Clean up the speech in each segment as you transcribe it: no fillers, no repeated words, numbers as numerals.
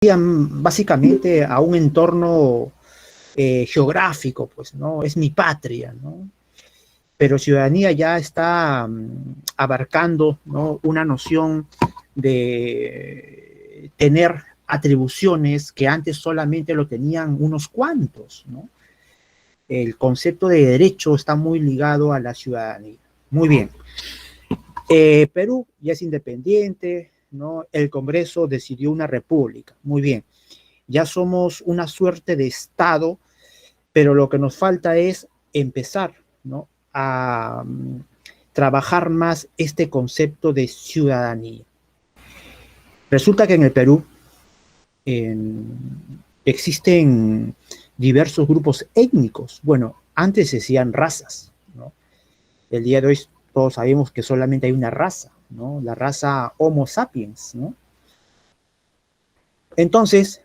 básicamente a un entorno geográfico, pues, ¿no? Es mi patria, ¿no? Pero ciudadanía ya está abarcando, ¿no?, una noción de tener atribuciones que antes solamente lo tenían unos cuantos, ¿no? El concepto de derecho está muy ligado a la ciudadanía. Muy bien. Perú ya es independiente, ¿no? El Congreso decidió una república. Muy bien. Ya somos una suerte de Estado, pero lo que nos falta es empezar, ¿no?, a trabajar más este concepto de ciudadanía. Resulta que en el Perú existen diversos grupos étnicos. Bueno, antes se decían razas, ¿no? El día de hoy todos sabemos que solamente hay una raza, ¿no? La raza Homo sapiens, ¿no? Entonces,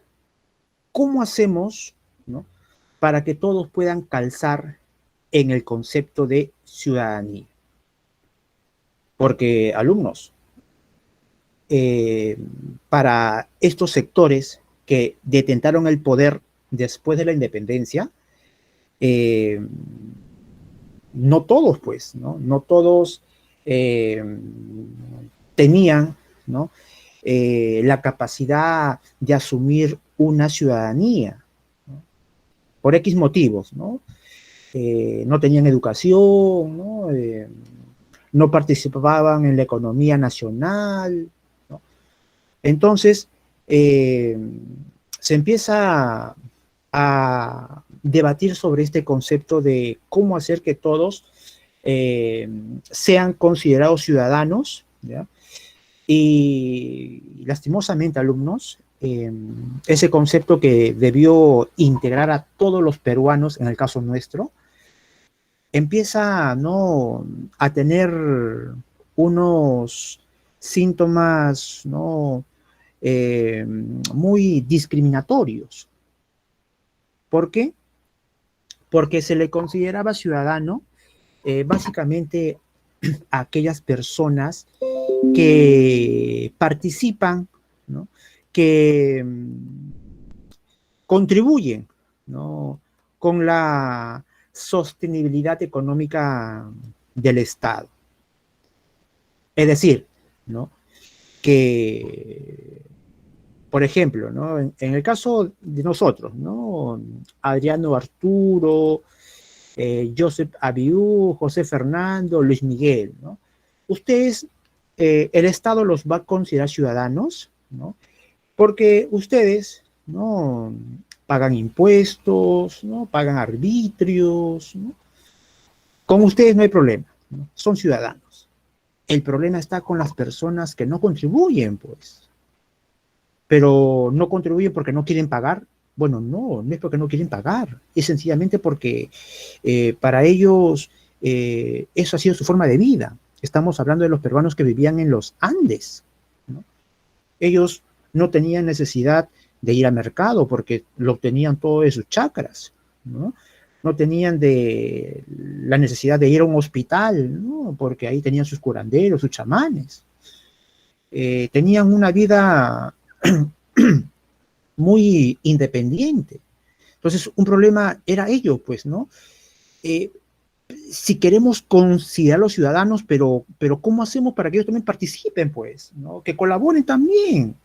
¿cómo hacemos, ¿no?, para que todos puedan calzar en el concepto de ciudadanía? Porque, alumnos, para estos sectores que detentaron el poder después de la independencia, no todos, pues, ¿no? No todos tenían, ¿no?, la capacidad de asumir una ciudadanía, ¿no?, por X motivos, ¿no? No tenían educación, ¿no? No participaban en la economía nacional, ¿no? Entonces, se empieza a debatir sobre este concepto de cómo hacer que todos sean considerados ciudadanos, ¿ya? Y lastimosamente, alumnos, ese concepto que debió integrar a todos los peruanos, en el caso nuestro, empieza, ¿no?, a tener unos síntomas, ¿no?, muy discriminatorios. ¿Por qué? Porque se le consideraba ciudadano básicamente a aquellas personas que participan, ¿no?, que contribuyen, ¿no?, con la sostenibilidad económica del Estado. Es decir, ¿no?, que, por ejemplo, ¿no?, en el caso de nosotros, ¿no?, Adriano Arturo, Joseph Abiú, José Fernando, Luis Miguel, ¿no?, ustedes, el Estado los va a considerar ciudadanos, ¿no?, porque ustedes, ¿no?, pagan impuestos, ¿no?, pagan arbitrios, ¿no? Con ustedes no hay problema, ¿no?, son ciudadanos. El problema está con las personas que no contribuyen, pues. Pero no contribuyen porque no quieren pagar. Bueno, no, no es porque no quieren pagar, es sencillamente porque para ellos eso ha sido su forma de vida. Estamos hablando de los peruanos que vivían en los Andes, ¿no? Ellos no tenían necesidad de ir al mercado porque lo obtenían todo de sus chacras, ¿no? No tenían la necesidad de ir a un hospital, ¿no?, porque ahí tenían sus curanderos, sus chamanes. Tenían una vida muy independiente. Entonces, un problema era ello, pues, ¿no? Si queremos considerar los ciudadanos, pero ¿cómo hacemos para que ellos también participen, pues, ¿no?, que colaboren también?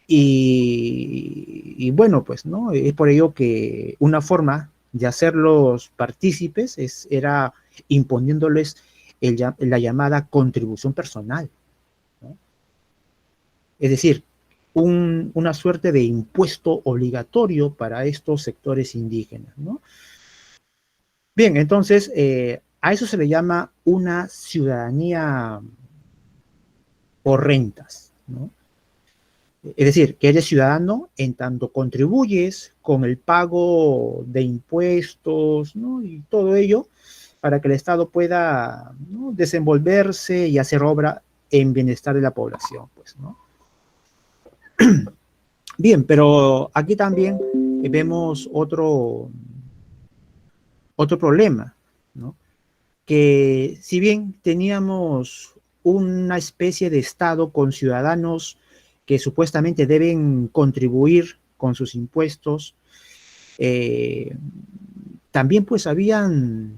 Y bueno, pues, ¿no?, es por ello que una forma de hacerlos partícipes era imponiéndoles la llamada contribución personal, ¿no? Es decir, una suerte de impuesto obligatorio para estos sectores indígenas, ¿no? Bien, entonces, a eso se le llama una ciudadanía por rentas, ¿no? Es decir, que eres ciudadano en tanto contribuyes con el pago de impuestos, ¿no?, y todo ello para que el Estado pueda, ¿no?, desenvolverse y hacer obra en bienestar de la población, pues, ¿no? Bien, pero aquí también vemos otro problema, ¿no?, que si bien teníamos una especie de Estado con ciudadanos que supuestamente deben contribuir con sus impuestos, también pues habían,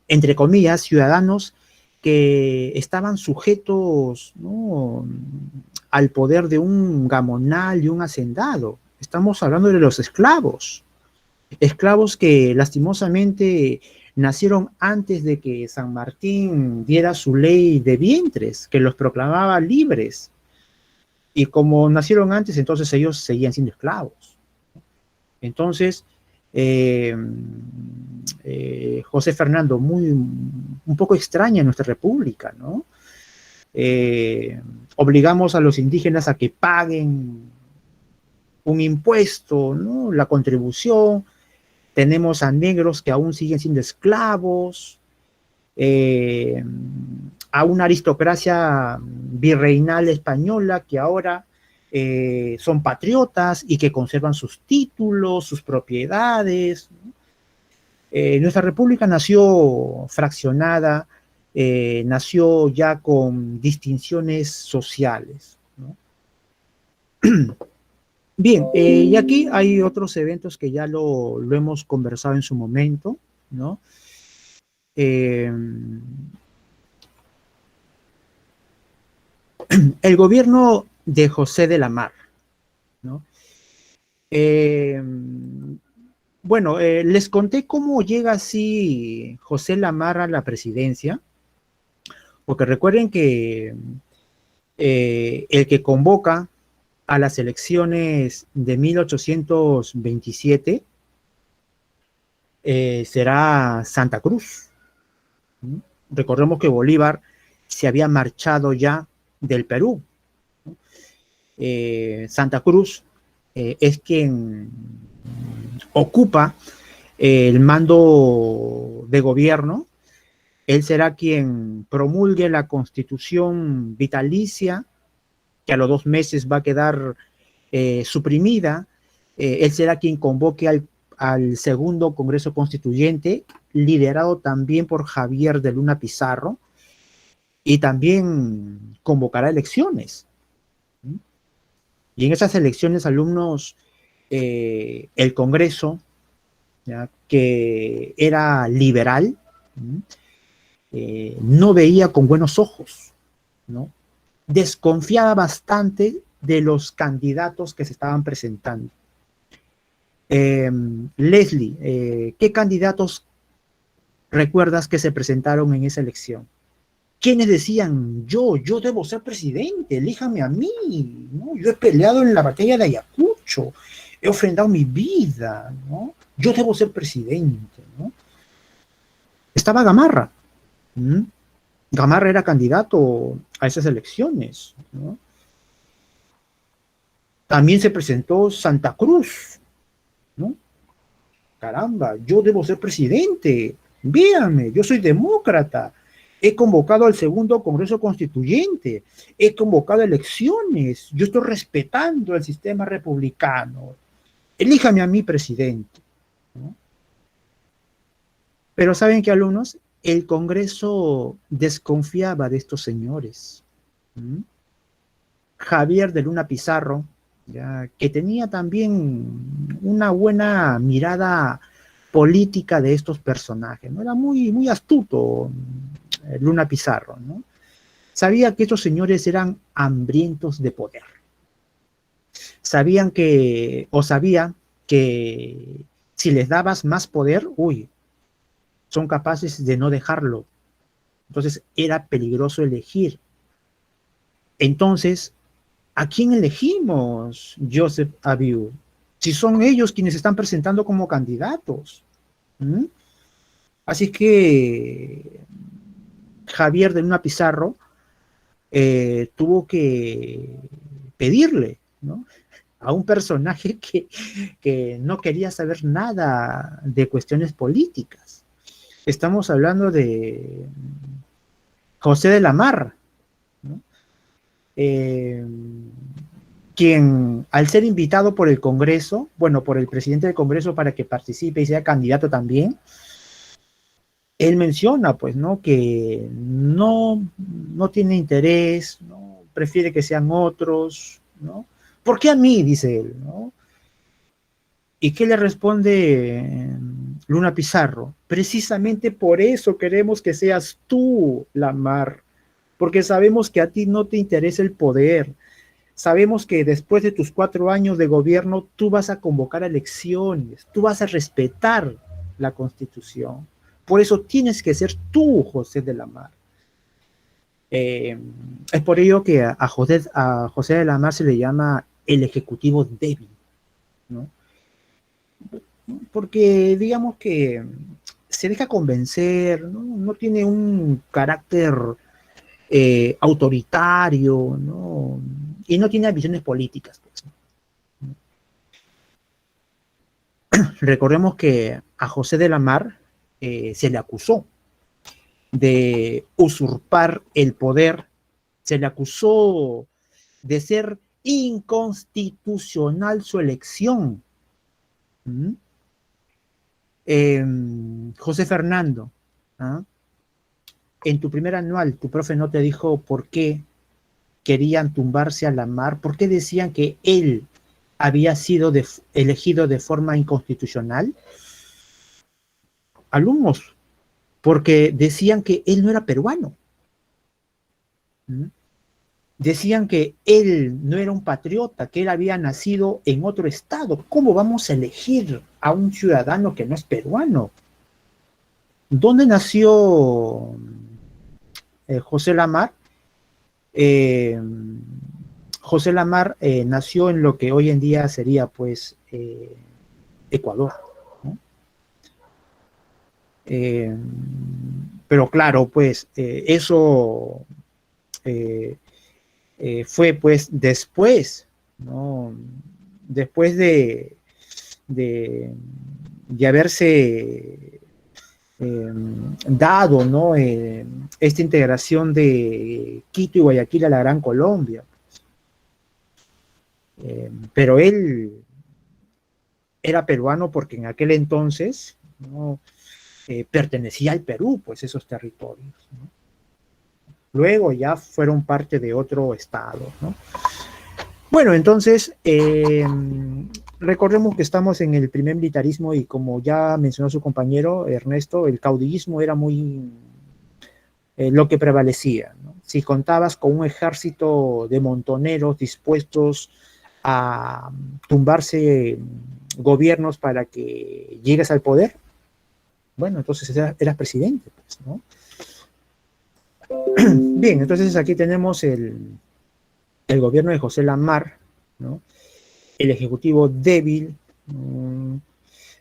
entre comillas, ciudadanos que estaban sujetos, ¿no?, al poder de un gamonal y un hacendado. Estamos hablando de los esclavos, esclavos que lastimosamente nacieron antes de que San Martín diera su ley de vientres, que los proclamaba libres. Y como nacieron antes, entonces ellos seguían siendo esclavos. Entonces, José Fernando, un poco extraña en nuestra república, ¿no? Obligamos a los indígenas a que paguen un impuesto, ¿no?, la contribución. Tenemos a negros que aún siguen siendo esclavos, a una aristocracia virreinal española que ahora son patriotas y que conservan sus títulos, sus propiedades. Nuestra república nació fraccionada, nació ya con distinciones sociales, ¿no? Bien, y aquí hay otros eventos que ya lo hemos conversado en su momento, ¿no? El gobierno de José de la Mar, ¿no? Bueno, les conté cómo llega así José Lamarra a la presidencia, porque recuerden que el que convoca a las elecciones de 1827 será Santa Cruz. Recordemos que Bolívar se había marchado ya del Perú. Santa Cruz es quien ocupa el mando de gobierno. Él será quien promulgue la Constitución vitalicia, que a los 2 meses va a quedar suprimida. Él será quien convoque al segundo Congreso Constituyente, liderado también por Javier de Luna Pizarro, y también convocará elecciones. Y en esas elecciones, alumnos, el Congreso, ¿ya?, que era liberal, no veía con buenos ojos, ¿no? Desconfiaba bastante de los candidatos que se estaban presentando. Leslie, ¿qué candidatos recuerdas que se presentaron en esa elección? ¿Quiénes decían, yo debo ser presidente, elíjame a mí, ¿no? Yo he peleado en la batalla de Ayacucho, he ofrendado mi vida, ¿no? Yo debo ser presidente, ¿no? Estaba Gamarra. Gamarra era candidato a esas elecciones, ¿no? También se presentó Santa Cruz, ¿no? Caramba, yo debo ser presidente, véanme, yo soy demócrata, he convocado al segundo Congreso Constituyente, he convocado elecciones, yo estoy respetando el sistema republicano, elíjame a mí presidente, ¿no? Pero ¿saben qué, alumnos? El Congreso desconfiaba de estos señores. Javier de Luna Pizarro, ya, que tenía también una buena mirada política de estos personajes, ¿no? Era muy astuto Luna Pizarro, ¿no? Sabía que estos señores eran hambrientos de poder. Sabía que si les dabas más poder, son capaces de no dejarlo. Entonces era peligroso elegir. Entonces, ¿a quién elegimos, Joseph Abiud? Si son ellos quienes se están presentando como candidatos. Así que Javier de Luna Pizarro tuvo que pedirle, ¿no?, a un personaje que no quería saber nada de cuestiones políticas. Estamos hablando de José de la Mar, ¿no?, quien, al ser invitado por el Congreso, por el presidente del Congreso para que participe y sea candidato también, él menciona, pues, ¿no?, que no tiene interés, ¿no?, prefiere que sean otros, ¿no? ¿Por qué a mí? Dice él, ¿no? ¿Y qué le responde Luna Pizarro? Precisamente por eso queremos que seas tú, Lamar, porque sabemos que a ti no te interesa el poder. Sabemos que después de tus 4 años de gobierno, tú vas a convocar elecciones, tú vas a respetar la Constitución. Por eso tienes que ser tú, José de la Mar. Es por ello que a José de la Mar se le llama el ejecutivo débil, ¿no? Porque digamos que se deja convencer, ¿no? No tiene un carácter autoritario, ¿no? Y no tiene ambiciones políticas, pues, ¿no? Recordemos que a José de la Mar se le acusó de usurpar el poder, se le acusó de ser inconstitucional su elección. ¿Mm? José Fernando, ¿ah? En tu primer anual, tu profe no te dijo por qué querían tumbarse a la Mar, por qué decían que él había sido elegido de forma inconstitucional. Alumnos, porque decían que él no era peruano. ¿Mm? Decían que él no era un patriota, que él había nacido en otro estado. ¿Cómo vamos a elegir a un ciudadano que no es peruano? ¿Dónde nació José Lamar? Eh, José Lamar nació en lo que hoy en día sería, pues, Ecuador, ¿no? Pero claro, pues, eso fue, pues, después, ¿no? Después de, de haberse dado, ¿no? Esta integración de Quito y Guayaquil a la Gran Colombia. Pero él era peruano porque en aquel entonces, ¿no? Pertenecía al Perú, pues esos territorios, ¿no? Luego ya fueron parte de otro estado, ¿no? Bueno, entonces, recordemos que estamos en el primer militarismo y como ya mencionó su compañero Ernesto, el caudillismo era muy lo que prevalecía, ¿no? Si contabas con un ejército de montoneros dispuestos a tumbarse gobiernos para que llegues al poder, bueno, entonces eras presidente, pues, ¿no? Bien, entonces aquí tenemos el gobierno de José Lamar, ¿no? El ejecutivo débil.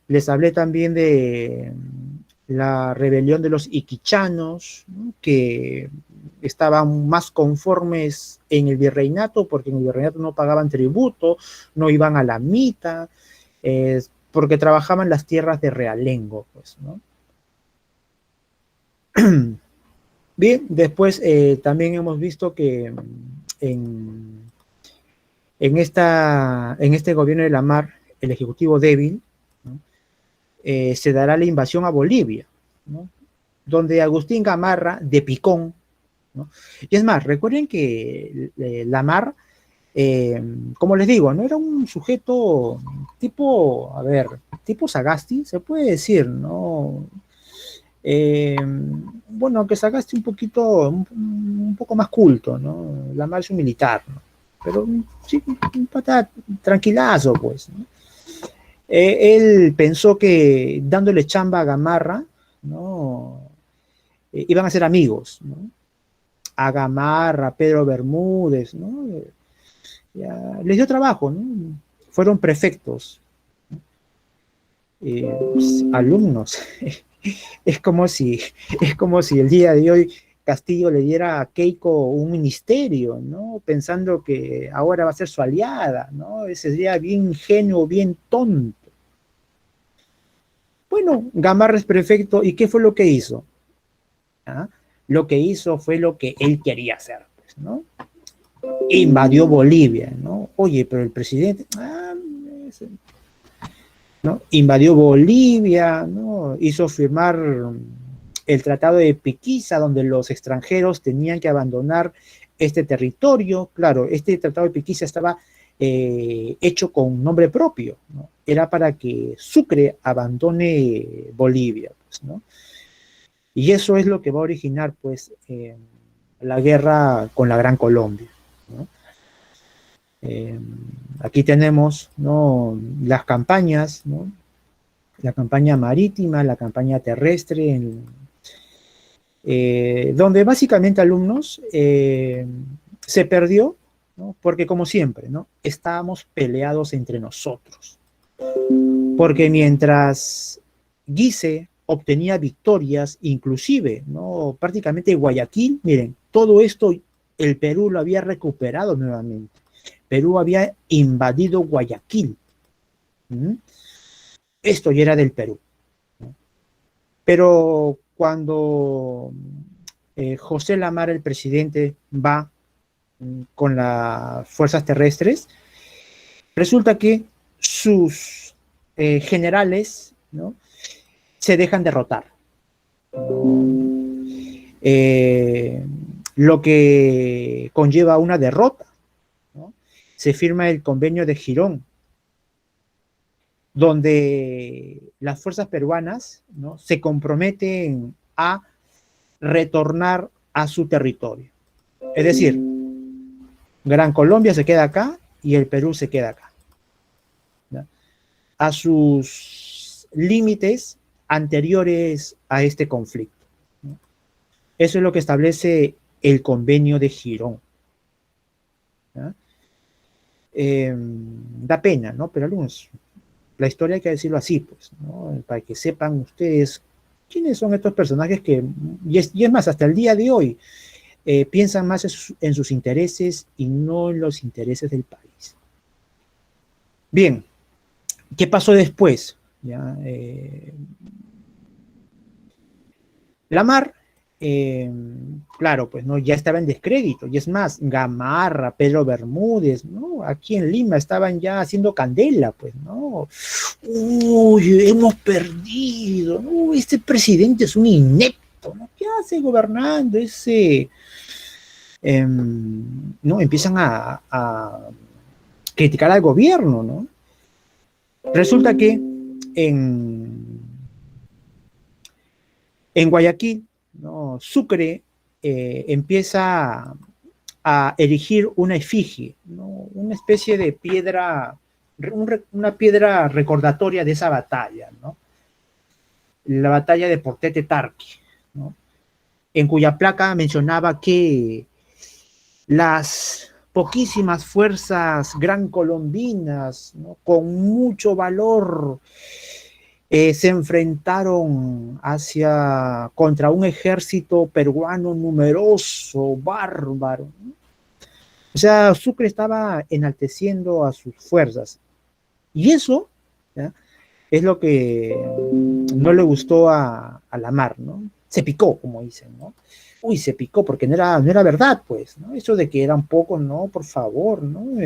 Les hablé también de la rebelión de los iquichanos, ¿no? Que estaban más conformes en el virreinato, porque en el virreinato no pagaban tributo, no iban a la mita, porque trabajaban las tierras de realengo, pues, ¿no? Bien, después también hemos visto que en este gobierno de Lamar, el ejecutivo débil, ¿no? Se dará la invasión a Bolivia, ¿no? Donde Agustín Gamarra, de Picón, ¿no? Y es más, recuerden que Lamar, como les digo, no era un sujeto tipo, a ver, tipo Sagasti, se puede decir, ¿no? Bueno, aunque Sagasti un poquito, un poco más culto, ¿no? Lamar es un militar, ¿no? Pero sí, un pata tranquilazo, pues, ¿no? Él pensó que dándole chamba a Gamarra, ¿no? Iban a ser amigos, ¿no? A Gamarra, Pedro Bermúdez, ¿no? Ya, les dio trabajo, ¿no? Fueron prefectos, ¿no? Pues, alumnos. Es como si el día de hoy Castillo le diera a Keiko un ministerio, ¿no? Pensando que ahora va a ser su aliada, ¿no? Ese sería bien ingenuo, bien tonto. Bueno, Gamarra es prefecto, ¿y qué fue lo que hizo? ¿Ah? Lo que hizo fue lo que él quería hacer, pues, ¿no? Invadió Bolivia, ¿no? Oye, pero el presidente, ¿no? Invadió Bolivia, ¿no? Hizo firmar el Tratado de Piquiza, donde los extranjeros tenían que abandonar este territorio. Claro, este Tratado de Piquiza estaba hecho con nombre propio, ¿no? Era para que Sucre abandone Bolivia, pues, ¿no? Y eso es lo que va a originar, pues, la guerra con la Gran Colombia, ¿no? Eh, Aquí tenemos, ¿no?, las campañas, ¿no?, la campaña marítima, la campaña terrestre, donde básicamente alumnos se perdió, ¿no?, porque como siempre, ¿no?, estábamos peleados entre nosotros, porque mientras Guise obtenía victorias, inclusive, ¿no?, prácticamente Guayaquil, miren, todo esto el Perú lo había recuperado nuevamente. Perú había invadido Guayaquil. ¿Mm? Esto ya era del Perú. Pero cuando José Lamar, el presidente, va con las fuerzas terrestres, resulta que sus generales, ¿no?, se dejan derrotar. Eh, lo que conlleva una derrota, ¿no? Se firma el convenio de Girón, donde las fuerzas peruanas, ¿no?, se comprometen a retornar a su territorio. Es decir, Gran Colombia se queda acá y el Perú se queda acá, ¿no?, a sus límites anteriores a este conflicto, ¿no? Eso es lo que establece el convenio de Girón, ¿no? Da pena, ¿no? Pero algunos, la historia hay que decirlo así, pues, ¿no?, para que sepan ustedes quiénes son estos personajes que, y es más, hasta el día de hoy, piensan más en sus intereses y no en los intereses del país. Bien, ¿qué pasó después? ¿Ya? Lamar, claro, pues no, ya estaba en descrédito, y es más, Gamarra, Pedro Bermúdez, ¿no?, aquí en Lima estaban ya haciendo candela, pues, ¿no? Uy, hemos perdido, ¿no? Este presidente es un inepto, ¿no? ¿Qué hace gobernando ese? ¿No? Empiezan a criticar al gobierno, ¿no? Resulta que en, en Guayaquil, ¿no?, Sucre empieza a erigir una efigie, ¿no?, una especie de piedra, una piedra recordatoria de esa batalla, ¿no?, la batalla de Portete Tarqui, ¿no?, en cuya placa mencionaba que las poquísimas fuerzas gran colombinas, ¿no?, con mucho valor, se enfrentaron contra un ejército peruano numeroso, bárbaro, ¿no? O sea, Sucre estaba enalteciendo a sus fuerzas. Y eso, ¿ya?, es lo que no le gustó a Lamar, ¿no? Se picó, como dicen, ¿no? Uy, se picó porque no era verdad, pues, ¿no? Eso de que eran pocos, no, por favor, ¿no?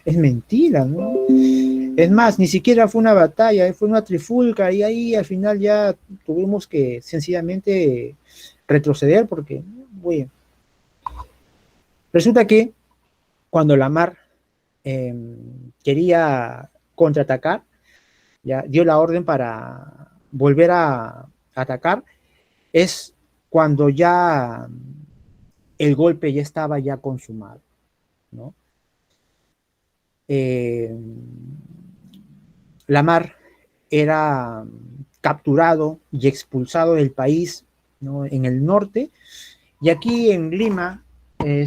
Es mentira, ¿no? Es más, ni siquiera fue una batalla, fue una trifulca y ahí al final ya tuvimos que sencillamente retroceder porque, bueno, resulta que cuando Lamar eh, quería contraatacar, ya dio la orden para volver a atacar, es cuando ya el golpe ya estaba ya consumado, ¿no? Eh, Lamar era capturado y expulsado del país, ¿no?, en el norte, y aquí en Lima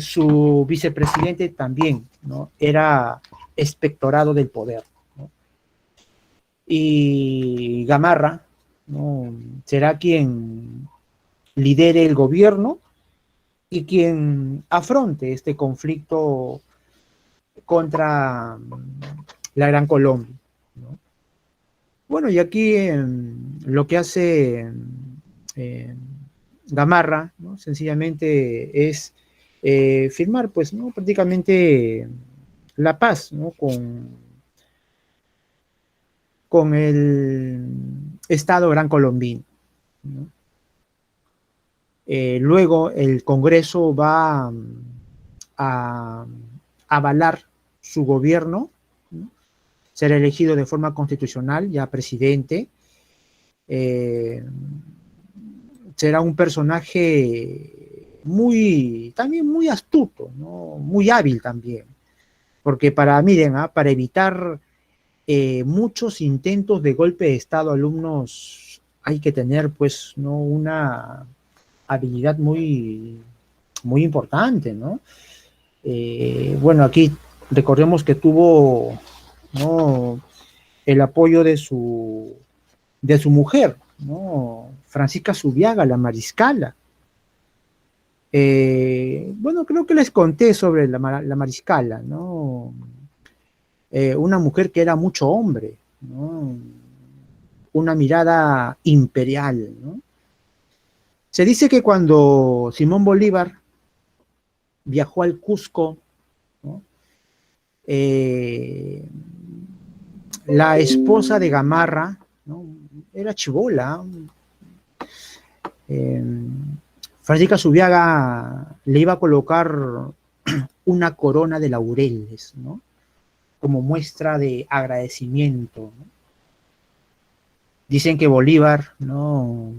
su vicepresidente también, ¿no?, era expectorado del poder, ¿no? Y Gamarra, ¿no?, será quien lidere el gobierno y quien afronte este conflicto contra la Gran Colombia, ¿no? Bueno, y aquí lo que hace eh, Gamarra, ¿no?, sencillamente es firmar, pues, ¿no?, prácticamente la paz, ¿no?, con el Estado Gran Colombino, ¿no? Luego el Congreso va a avalar su gobierno, ¿no? Ser elegido de forma constitucional, ya presidente. Será un personaje también muy astuto, ¿no? Muy hábil también, porque miren, para evitar muchos intentos de golpe de Estado, alumnos, hay que tener pues, ¿no? Una habilidad muy importante, ¿no? Bueno, aquí recordemos que tuvo, ¿no? El apoyo de su mujer, ¿no? Francisca Zubiaga, la mariscala. Bueno, creo que les conté sobre la mariscala, ¿no? Una mujer que era mucho hombre, ¿no? Una mirada imperial, ¿no? Se dice que cuando Simón Bolívar viajó al Cusco, ¿no? La esposa de Gamarra, ¿no? Era chibola. Francisca Zubiaga le iba a colocar una corona de laureles, ¿no? Como muestra de agradecimiento, ¿no? Dicen que Bolívar, ¿no?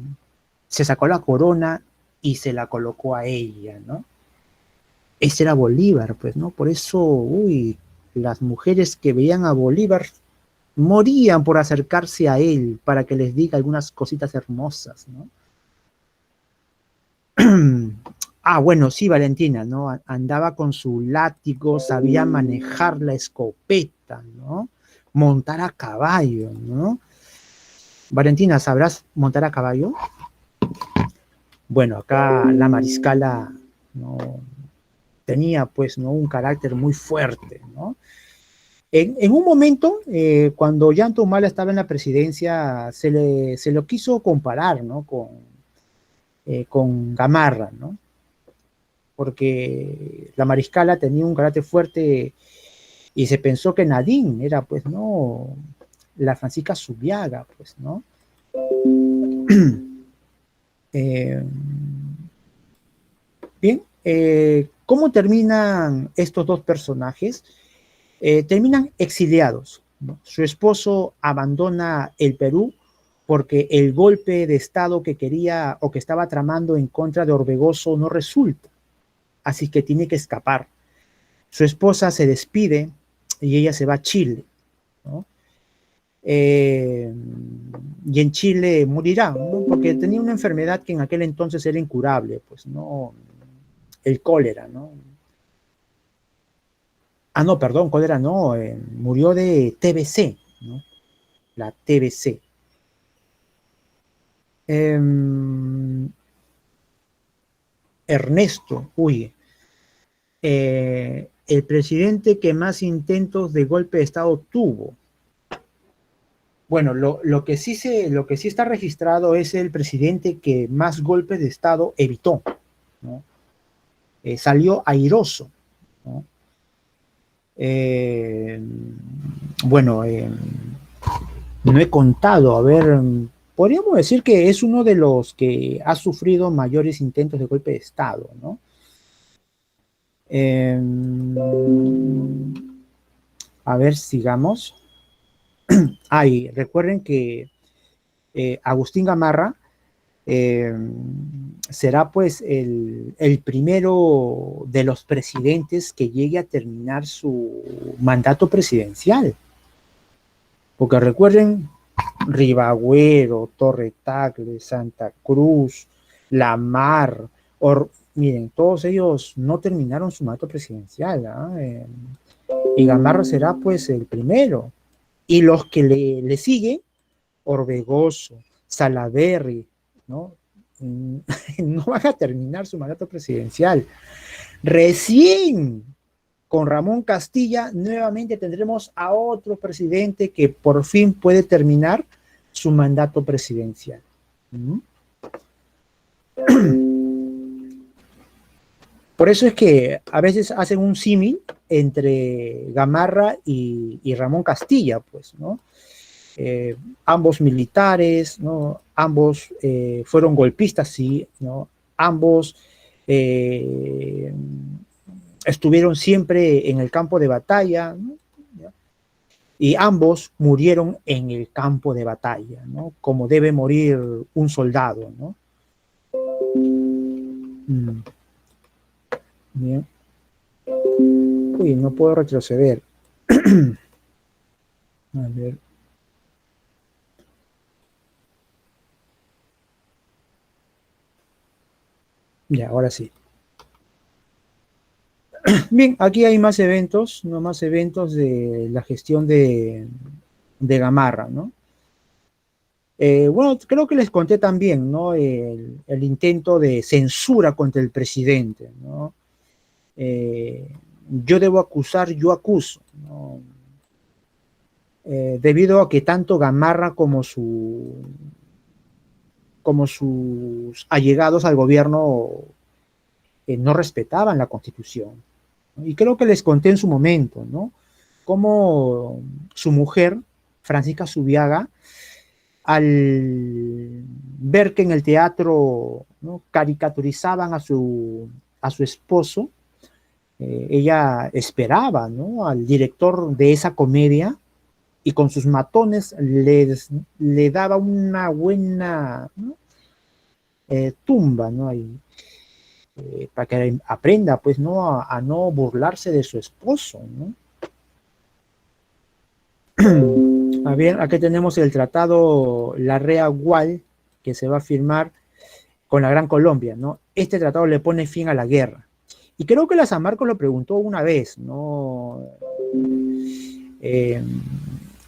Se sacó la corona y se la colocó a ella, ¿no? Ese era Bolívar, pues, ¿no? Por eso, uy, las mujeres que veían a Bolívar morían por acercarse a él para que les diga algunas cositas hermosas, ¿no? Bueno, sí, Valentina, ¿no? Andaba con su látigo, sabía manejar la escopeta, ¿no? Montar a caballo, ¿no? Valentina, ¿sabrás montar a caballo? Bueno, acá la mariscala, ¿no? Tenía, pues, ¿no? Un carácter muy fuerte, ¿no? En un momento, cuando Ollanta Humala estaba en la presidencia, se lo quiso comparar, ¿no? Con Gamarra, ¿no? Porque la mariscala tenía un carácter fuerte y se pensó que Nadine era, pues, ¿no? La Francisca Zubiaga, pues, ¿no? Bien, ¿cómo terminan estos dos personajes? Terminan exiliados, ¿no? Su esposo abandona el Perú porque el golpe de Estado que quería o que estaba tramando en contra de Orbegoso no resulta, así que tiene que escapar. Su esposa se despide y ella se va a Chile, ¿no? Y en Chile morirá, ¿no? Porque tenía una enfermedad que en aquel entonces era incurable, pues, ¿no? El cólera, ¿no? No, perdón, cólera no, murió de TBC, ¿no? La TBC. Ernesto, el presidente que más intentos de golpe de Estado tuvo. Bueno, lo que sí está registrado es el presidente que más golpes de Estado evitó, ¿no? Salió airoso, ¿no? Bueno, no he contado, a ver, podríamos decir que es uno de los que ha sufrido mayores intentos de golpe de Estado, ¿no? A ver, sigamos. Y recuerden que Agustín Gamarra será pues el primero de los presidentes que llegue a terminar su mandato presidencial. Porque recuerden, Ribagüero, Torre Tagle, Santa Cruz, Lamar, miren, todos ellos no terminaron su mandato presidencial, ¿eh? Y Gamarra será pues el primero. Y los que le siguen, Orbegoso, Salaverry, ¿no? No van a terminar su mandato presidencial. Recién con Ramón Castilla nuevamente tendremos a otro presidente que por fin puede terminar su mandato presidencial. Por eso es que a veces hacen un símil entre Gamarra y Ramón Castilla, pues, ¿no? Ambos militares, ¿no? Ambos fueron golpistas, sí, ¿no? Ambos estuvieron siempre en el campo de batalla, ¿no? Y ambos murieron en el campo de batalla, ¿no? Como debe morir un soldado, ¿no? Bien. Uy, no puedo retroceder. A ver. Ya, ahora sí. Bien, aquí hay más eventos, no más eventos de la gestión de Gamarra, ¿no? Bueno, creo que les conté también, ¿no? El intento de censura contra el presidente, ¿no? Eh, yo debo acusar, yo acuso, ¿no? Debido a que tanto Gamarra como sus allegados al gobierno no respetaban la Constitución, ¿no? Y creo que les conté en su momento, ¿no? Cómo su mujer, Francisca Subiaga, al ver que en el teatro, ¿no?, caricaturizaban a su esposo, ella esperaba, ¿no?, al director de esa comedia y con sus matones le daba una buena, ¿no?, tumba, ¿no? Para que aprenda, pues, ¿no?, a no burlarse de su esposo, ¿no? A ver, aquí tenemos el tratado Larrea-Gual, que se va a firmar con la Gran Colombia, ¿no? Este tratado le pone fin a la guerra. Y creo que la San Marcos lo preguntó una vez, ¿no? Eh,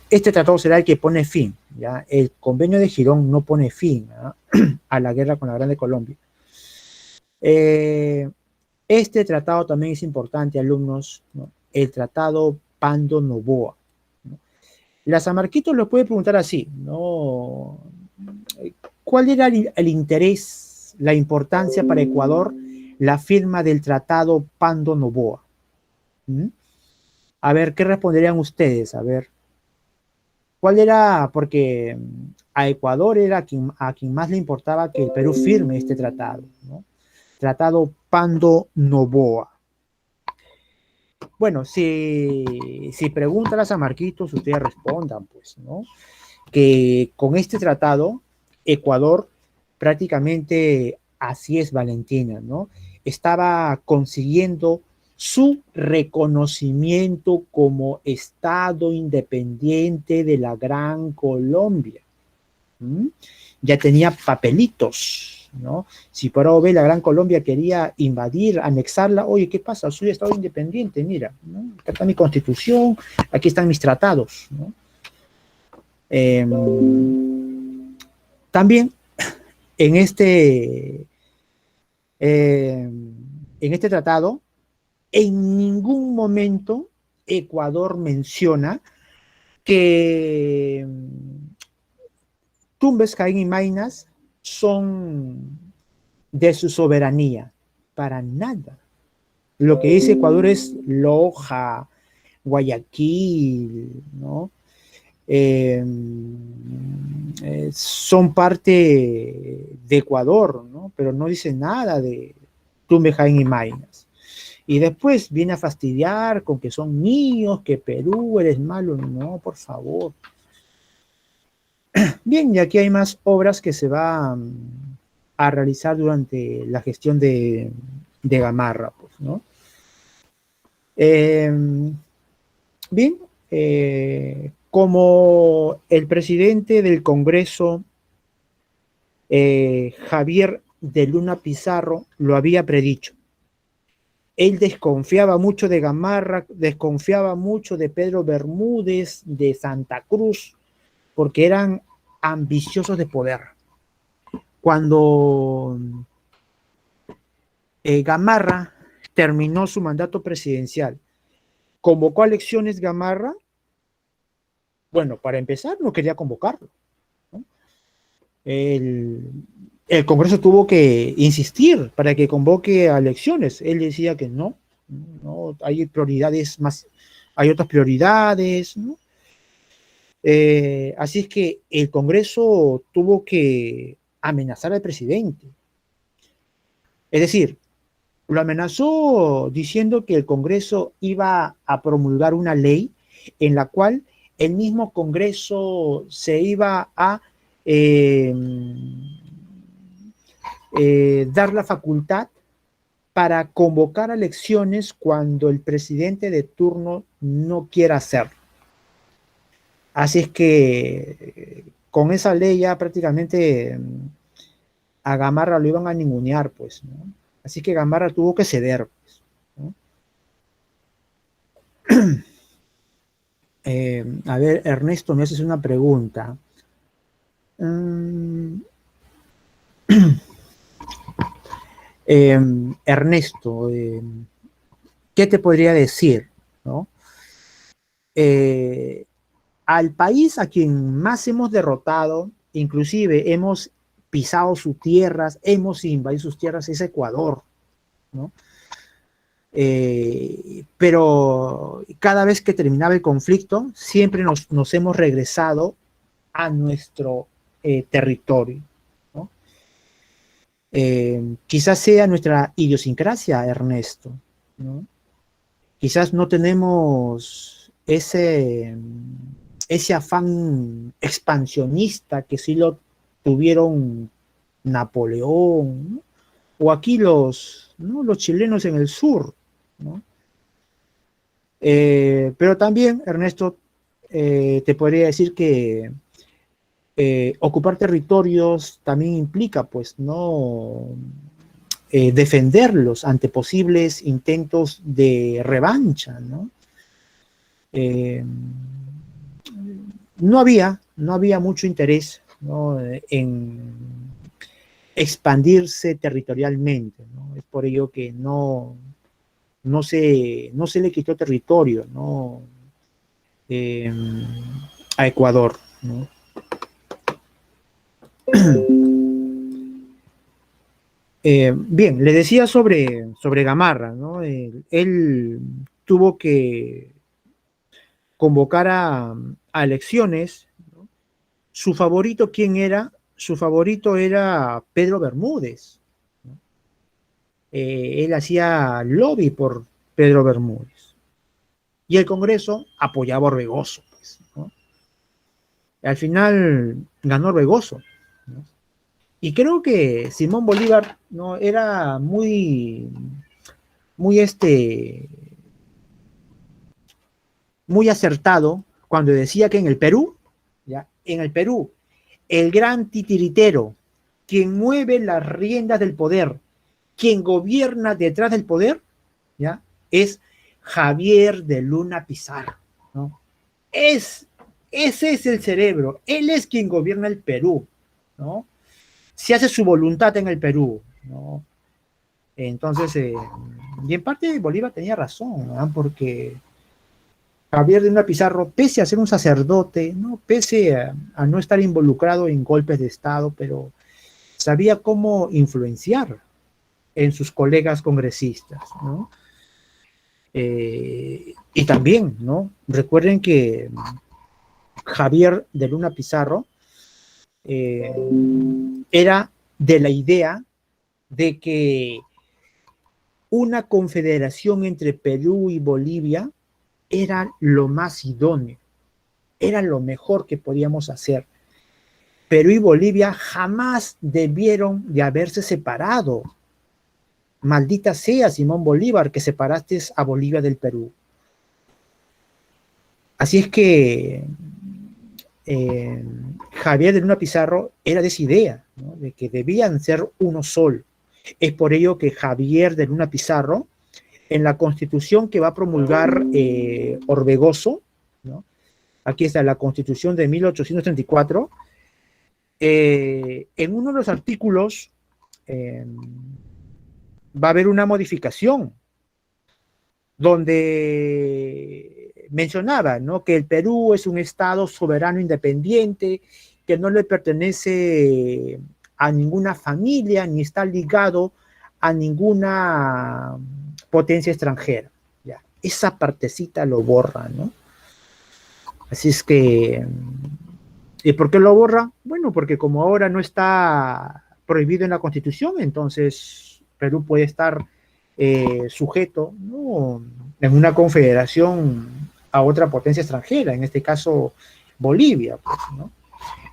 este tratado será el que pone fin, ¿ya? El convenio de Girón no pone fin, ¿no?, a la guerra con la Grande Colombia. Este tratado también es importante, alumnos, ¿no? El tratado Pando Noboa, ¿no? La San Marquitos lo puede preguntar así, ¿no? ¿Cuál era el interés, la importancia para Ecuador, la firma del tratado Pando Noboa? ¿Mm? A ver, ¿qué responderían ustedes? A ver, ¿cuál era? Porque a Ecuador era a quien más le importaba que el Perú firme este tratado, ¿no? Tratado Pando Noboa. Bueno, si preguntan a San Marquitos, ustedes respondan, pues, ¿no? Que con este tratado, Ecuador prácticamente, así es Valentina, ¿no?, estaba consiguiendo su reconocimiento como Estado independiente de la Gran Colombia. ¿Mm? Ya tenía papelitos, ¿no? Si por ahora la Gran Colombia quería invadir, anexarla, oye, ¿qué pasa? Soy Estado independiente, mira, ¿no? Acá está mi constitución, aquí están mis tratados, ¿no? Eh, también en en este tratado, en ningún momento Ecuador menciona que Tumbes, Caín y Maynas son de su soberanía, para nada. Lo que dice Ecuador es Loja, Guayaquil, ¿no? Son parte de Ecuador, ¿no? Pero no dice nada de Tumbes, Caín y Maynas. Y después viene a fastidiar con que son míos, que Perú eres malo. No, por favor. Bien, y aquí hay más obras que se va a realizar durante la gestión de Gamarra, pues, ¿no? Eh, bien, como el presidente del Congreso, Javier de Luna Pizarro, lo había predicho. Él desconfiaba mucho de Gamarra, desconfiaba mucho de Pedro Bermúdez, de Santa Cruz, porque eran ambiciosos de poder. Cuando Gamarra terminó su mandato presidencial, ¿convocó a elecciones Gamarra? Bueno, para empezar, no quería convocarlo, ¿no? El, el Congreso tuvo que insistir para que convoque a elecciones. Él decía que no, no, hay prioridades más, hay otras prioridades, ¿no? Así es que el Congreso tuvo que amenazar al presidente. Es decir, Lo amenazó diciendo que el Congreso iba a promulgar una ley en la cual el mismo Congreso se iba a eh, dar la facultad para convocar elecciones cuando el presidente de turno no quiera hacerlo. Así es que con esa ley ya prácticamente a Gamarra lo iban a ningunear, pues, ¿no? Así que Gamarra tuvo que ceder, pues, ¿no? A ver, Ernesto, me haces una pregunta. Mm, Ernesto, ¿qué te podría decir? ¿No? Eh, al país a quien más hemos derrotado, inclusive hemos pisado sus tierras, hemos invadido sus tierras, es Ecuador, ¿no? Pero cada vez que terminaba el conflicto, siempre nos hemos regresado a nuestro territorio, ¿no? Quizás sea nuestra idiosincrasia, Ernesto, ¿no? Quizás no tenemos ese afán expansionista que sí lo tuvieron Napoleón, ¿no? O aquí ¿no? Los chilenos en el sur, ¿no? Pero también, Ernesto, te podría decir que ocupar territorios también implica, pues, no defenderlos ante posibles intentos de revancha, ¿no? Eh, no había mucho interés, ¿no? En expandirse territorialmente, ¿no? Es por ello que no se le quitó territorio, ¿no? Eh, a Ecuador, ¿no? Bien, le decía sobre Gamarra, ¿no? Él tuvo que convocar a elecciones, ¿no? Su favorito, ¿quién era? Su favorito era Pedro Bermúdez, ¿no? Él hacía lobby por Pedro Bermúdez. Y el Congreso apoyaba a Orbegoso, pues, ¿no? Al final ganó Orbegoso, ¿no? Y creo que Simón Bolívar, ¿no? Era muy, muy acertado cuando decía que en el Perú, ¿ya? En el Perú, el gran titiritero, quien mueve las riendas del poder, quien gobierna detrás del poder, ¿ya? Es Javier de Luna Pizarro, ¿no? Ese es el cerebro, él es quien gobierna el Perú, ¿no? Se hace su voluntad en el Perú, ¿no? Entonces, y en parte Bolívar tenía razón, ¿no? Porque Javier de Luna Pizarro, pese a ser un sacerdote, ¿no? Pese a no estar involucrado en golpes de Estado, pero sabía cómo influenciar en sus colegas congresistas, ¿no? Y también, ¿no? Recuerden que Javier de Luna Pizarro eh, era de la idea de que una confederación entre Perú y Bolivia era lo más idóneo, era lo mejor que podíamos hacer. Perú y Bolivia jamás debieron de haberse separado. Maldita sea, Simón Bolívar, que separaste a Bolivia del Perú. Así es que eh, Javier de Luna Pizarro era de esa idea, ¿no? De que debían ser uno solo. Es por ello que Javier de Luna Pizarro, en la constitución que va a promulgar Orbegoso, ¿no? Aquí está la constitución de 1834, en uno de los artículos va a haber una modificación donde mencionaba, ¿no? Que el Perú es un estado soberano independiente, que no le pertenece a ninguna familia ni está ligado a ninguna potencia extranjera. Ya, esa partecita lo borra, ¿no? Así es que, ¿y por qué lo borra? Bueno, porque como ahora no está prohibido en la Constitución, entonces Perú puede estar sujeto, ¿no?, en una confederación a otra potencia extranjera, en este caso Bolivia, pues, ¿no?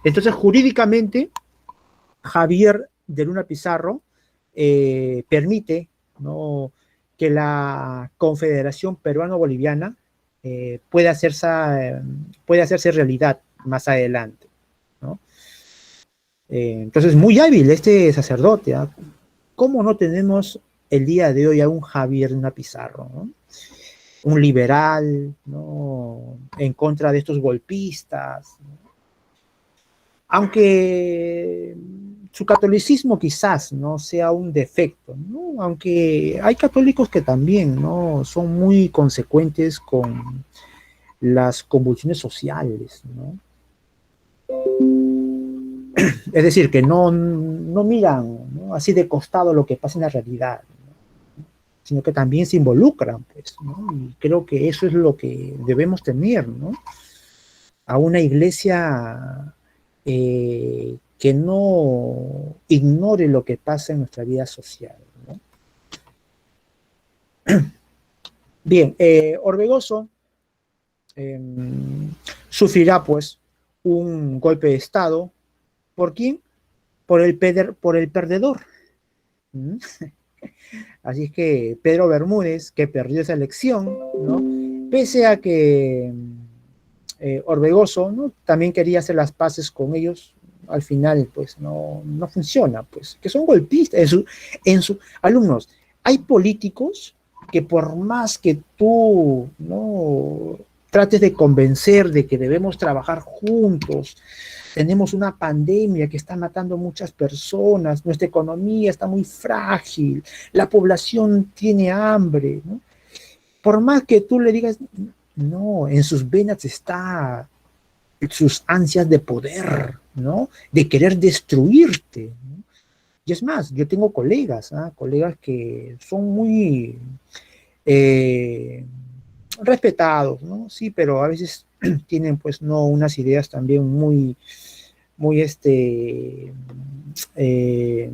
Entonces, jurídicamente, Javier de Luna Pizarro permite, ¿no?, que la Confederación Peruano-Boliviana puede hacerse realidad más adelante, ¿no? Entonces, muy hábil este sacerdote, ¿eh? ¿Cómo no tenemos el día de hoy a un Javier de Luna Pizarro, ¿no?, un liberal, ¿no?, en contra de estos golpistas, ¿no?, aunque su catolicismo quizás no sea un defecto, ¿no?, aunque hay católicos que también, ¿no?, son muy consecuentes con las convulsiones sociales, ¿no? Es decir, que no miran, ¿no?, así de costado lo que pasa en la realidad, ¿no?, sino que también se involucran, pues, ¿no? Y creo que eso es lo que debemos tener, ¿no?, a una iglesia que no ignore lo que pasa en nuestra vida social, ¿no? Bien, Orbegoso eh, sufrirá pues un golpe de Estado. ¿Por quién? Por el perdedor. ¿Mm? Así es que Pedro Bermúdez, que perdió esa elección, ¿no?, pese a que Orbegoso, ¿no?, también quería hacer las paces con ellos, al final pues no funciona, pues, que son golpistas. Alumnos, hay políticos que por más que tú no trates de convencer de que debemos trabajar juntos, tenemos una pandemia que está matando muchas personas, nuestra economía está muy frágil, la población tiene hambre, ¿no?, por más que tú le digas, no, en sus venas está sus ansias de poder, ¿no?, de querer destruirte, ¿no? Y es más, yo tengo colegas, ¿eh?, colegas que son muy respetados, ¿no? Sí, pero a veces tienen pues no unas ideas también muy, eh,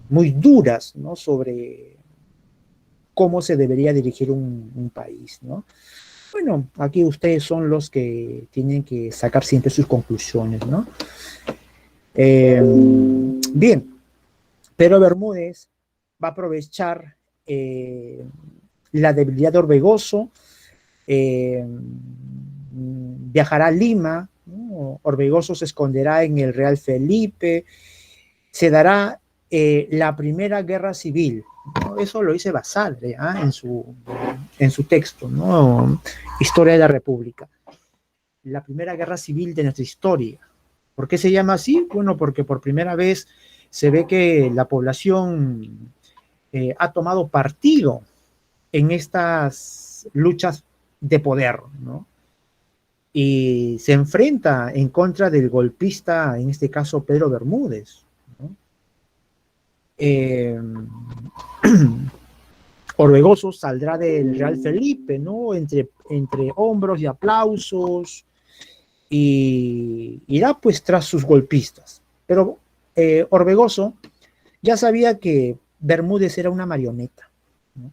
muy duras, ¿no?, sobre cómo se debería dirigir un país, ¿no? Bueno, aquí ustedes son los que tienen que sacar siempre sus conclusiones, ¿no? Bien, pero Bermúdez va a aprovechar la debilidad de Orbegoso, viajará a Lima, ¿no? Orbegoso se esconderá en el Real Felipe, se dará la primera guerra civil, ¿no? Eso lo dice Basadre, ¿eh?, en su texto, ¿no?, Historia de la República. La primera guerra civil de nuestra historia. ¿Por qué se llama así? Bueno, porque por primera vez se ve que la población ha tomado partido en estas luchas de poder, ¿no? Y se enfrenta en contra del golpista, en este caso Pedro Bermúdez, ¿no? Orbegoso saldrá del Real Felipe, ¿no?, entre hombros y aplausos, y irá pues tras sus golpistas. Pero Orbegoso ya sabía que Bermúdez era una marioneta, ¿no?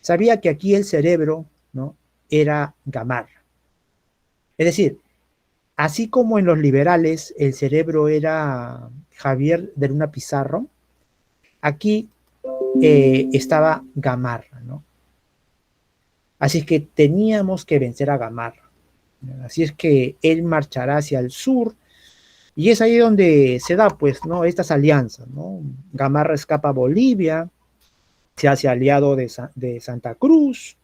Sabía que aquí el cerebro, ¿no?, era Gamarra. Es decir, así como en los liberales el cerebro era Javier de Luna Pizarro, aquí estaba Gamarra, ¿no? Así es que teníamos que vencer a Gamarra. Así es que él marchará hacia el sur, y es ahí donde se da, pues, ¿no?, estas alianzas, ¿no? Gamarra escapa a Bolivia, se hace aliado de Santa Cruz.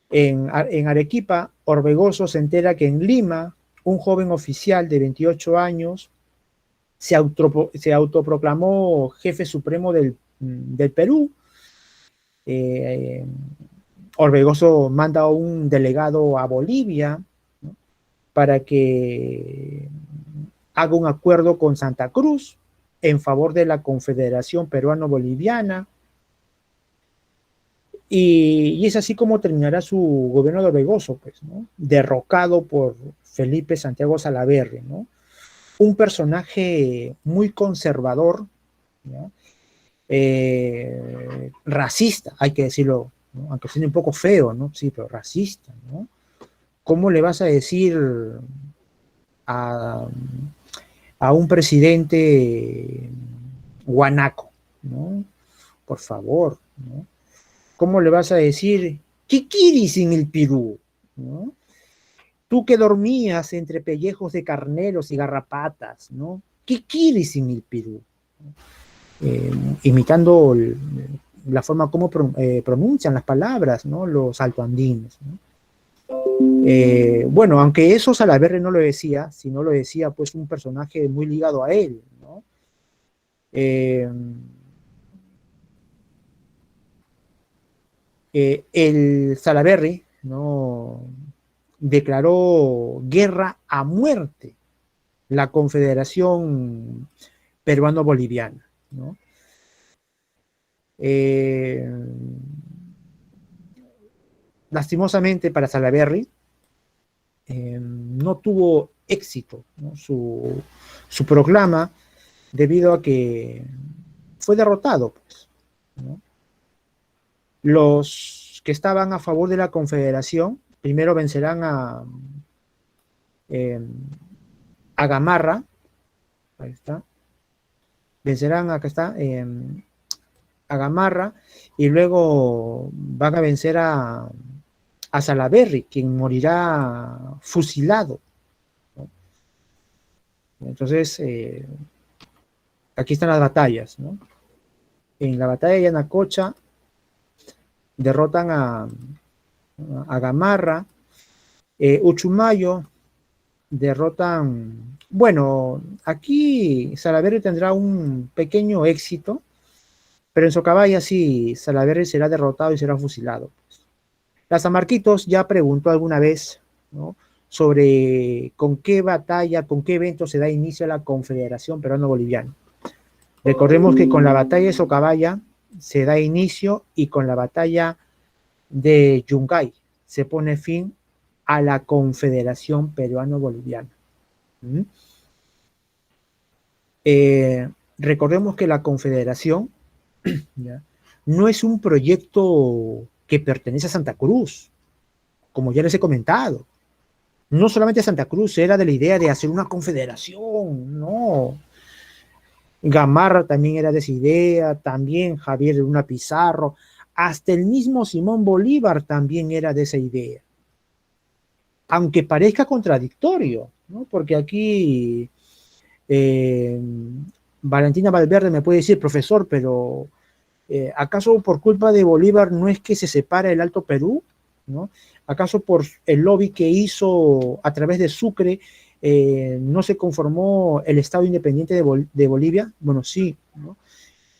En Arequipa, Orbegoso se entera que en Lima, un joven oficial de 28 años se autoproclamó jefe supremo del Perú. Eh, Orbegoso manda un delegado a Bolivia, ¿no?, para que haga un acuerdo con Santa Cruz en favor de la Confederación Peruano-Boliviana, y es así como terminará su gobierno de Orbegoso, pues, ¿no?, derrocado por Felipe Santiago Salaverry, ¿no?, un personaje muy conservador, ¿no?, racista, hay que decirlo, ¿no? Aunque suene un poco feo, ¿no? Sí, pero racista, ¿no? ¿Cómo le vas a decir a, a un presidente guanaco, ¿no? Por favor, ¿no? ¿Cómo le vas a decir qué quieres en el Perú? ¿No? Tú que dormías entre pellejos de carneros y garrapatas, ¿no? ¿Qué quieres en el Perú? Imitando la forma como pronuncian las palabras, ¿no? Los altoandinos, ¿no? Bueno, aunque eso Salaverry no lo decía, sino lo decía pues un personaje muy ligado a él, ¿no? Eh, el Salaverry, ¿no? Declaró guerra a muerte la Confederación Peruano-Boliviana, ¿no? Eh, lastimosamente para Salaverry, no tuvo éxito, ¿no? Su proclama debido a que fue derrotado, pues, ¿no? Los que estaban a favor de la Confederación primero vencerán eh, a Gamarra, ahí está, vencerán, acá está, a Gamarra, y luego van a vencer a Salaverry, quien morirá fusilado, ¿no? Entonces, aquí están las batallas, ¿no? En la batalla de Yanacocha derrotan a Gamarra, Uchumayo derrotan, bueno, aquí Salaverry tendrá un pequeño éxito, pero en Socabaya sí, Salaverry será derrotado y será fusilado. La San Marquitos ya preguntó alguna vez, ¿no? Sobre con qué batalla, con qué evento se da inicio a la Confederación Peruano-Boliviana. Recordemos que con la batalla de Socabaya se da inicio y con la batalla de Yungay se pone fin a la Confederación Peruano-Boliviana. ¿Mm? Recordemos que la Confederación, ¿ya?, no es un proyecto que pertenece a Santa Cruz, como ya les he comentado. No solamente Santa Cruz era de la idea de hacer una confederación, no. Gamarra también era de esa idea, también Javier de Luna Pizarro, hasta el mismo Simón Bolívar también era de esa idea. Aunque parezca contradictorio, ¿no? Porque aquí Valentina Valverde me puede decir, profesor, pero ¿acaso por culpa de Bolívar no es que se separa el Alto Perú? ¿No? ¿Acaso por el lobby que hizo a través de Sucre no se conformó el Estado independiente de Bolivia? Bueno, sí, ¿no?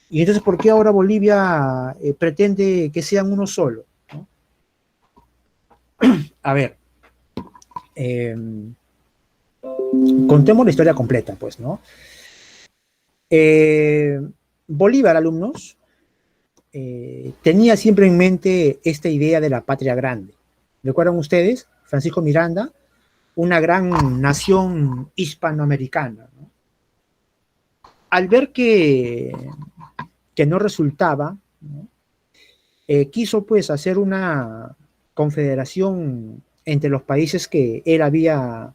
Y entonces, ¿por qué ahora Bolivia pretende que sean uno solo? ¿No? A ver, contemos la historia completa, pues, ¿no? Bolívar, alumnos, tenía siempre en mente esta idea de la patria grande. ¿Recuerdan ustedes? Francisco Miranda, una gran nación hispanoamericana, ¿no? Al ver que no resultaba, ¿no? Quiso pues hacer una confederación entre los países que él había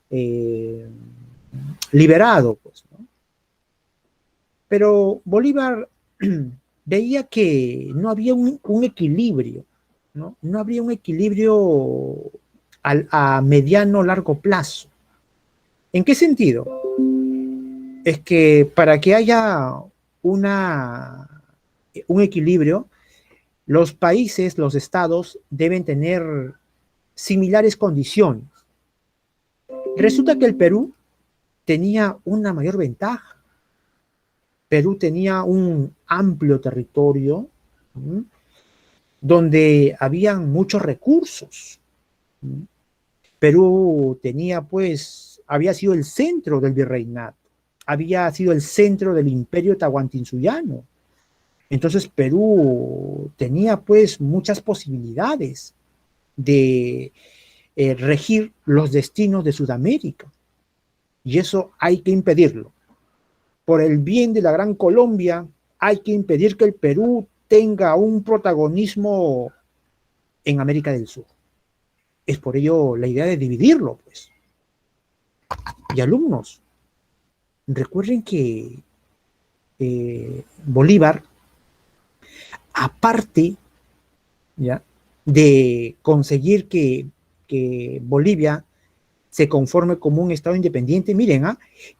eh, liberado, pues, ¿no? Pero Bolívar veía que no había un equilibrio, ¿no? No habría un equilibrio a mediano o largo plazo. ¿En qué sentido? Es que para que haya un equilibrio, los países, los estados deben tener similares condiciones. Resulta que el Perú tenía una mayor ventaja. Perú tenía un amplio territorio, ¿sí?, donde habían muchos recursos. ¿Sí? Perú tenía, pues, había sido el centro del virreinato, había sido el centro del imperio tahuantinsuyo. Entonces Perú tenía, pues, muchas posibilidades de regir los destinos de Sudamérica. Y eso hay que impedirlo. Por el bien de la Gran Colombia hay que impedir que el Perú tenga un protagonismo en América del Sur. Es por ello la idea de dividirlo, pues. Y alumnos, recuerden que Bolívar, aparte, ¿ya?, de conseguir que Bolivia se conforme como un estado independiente, miren,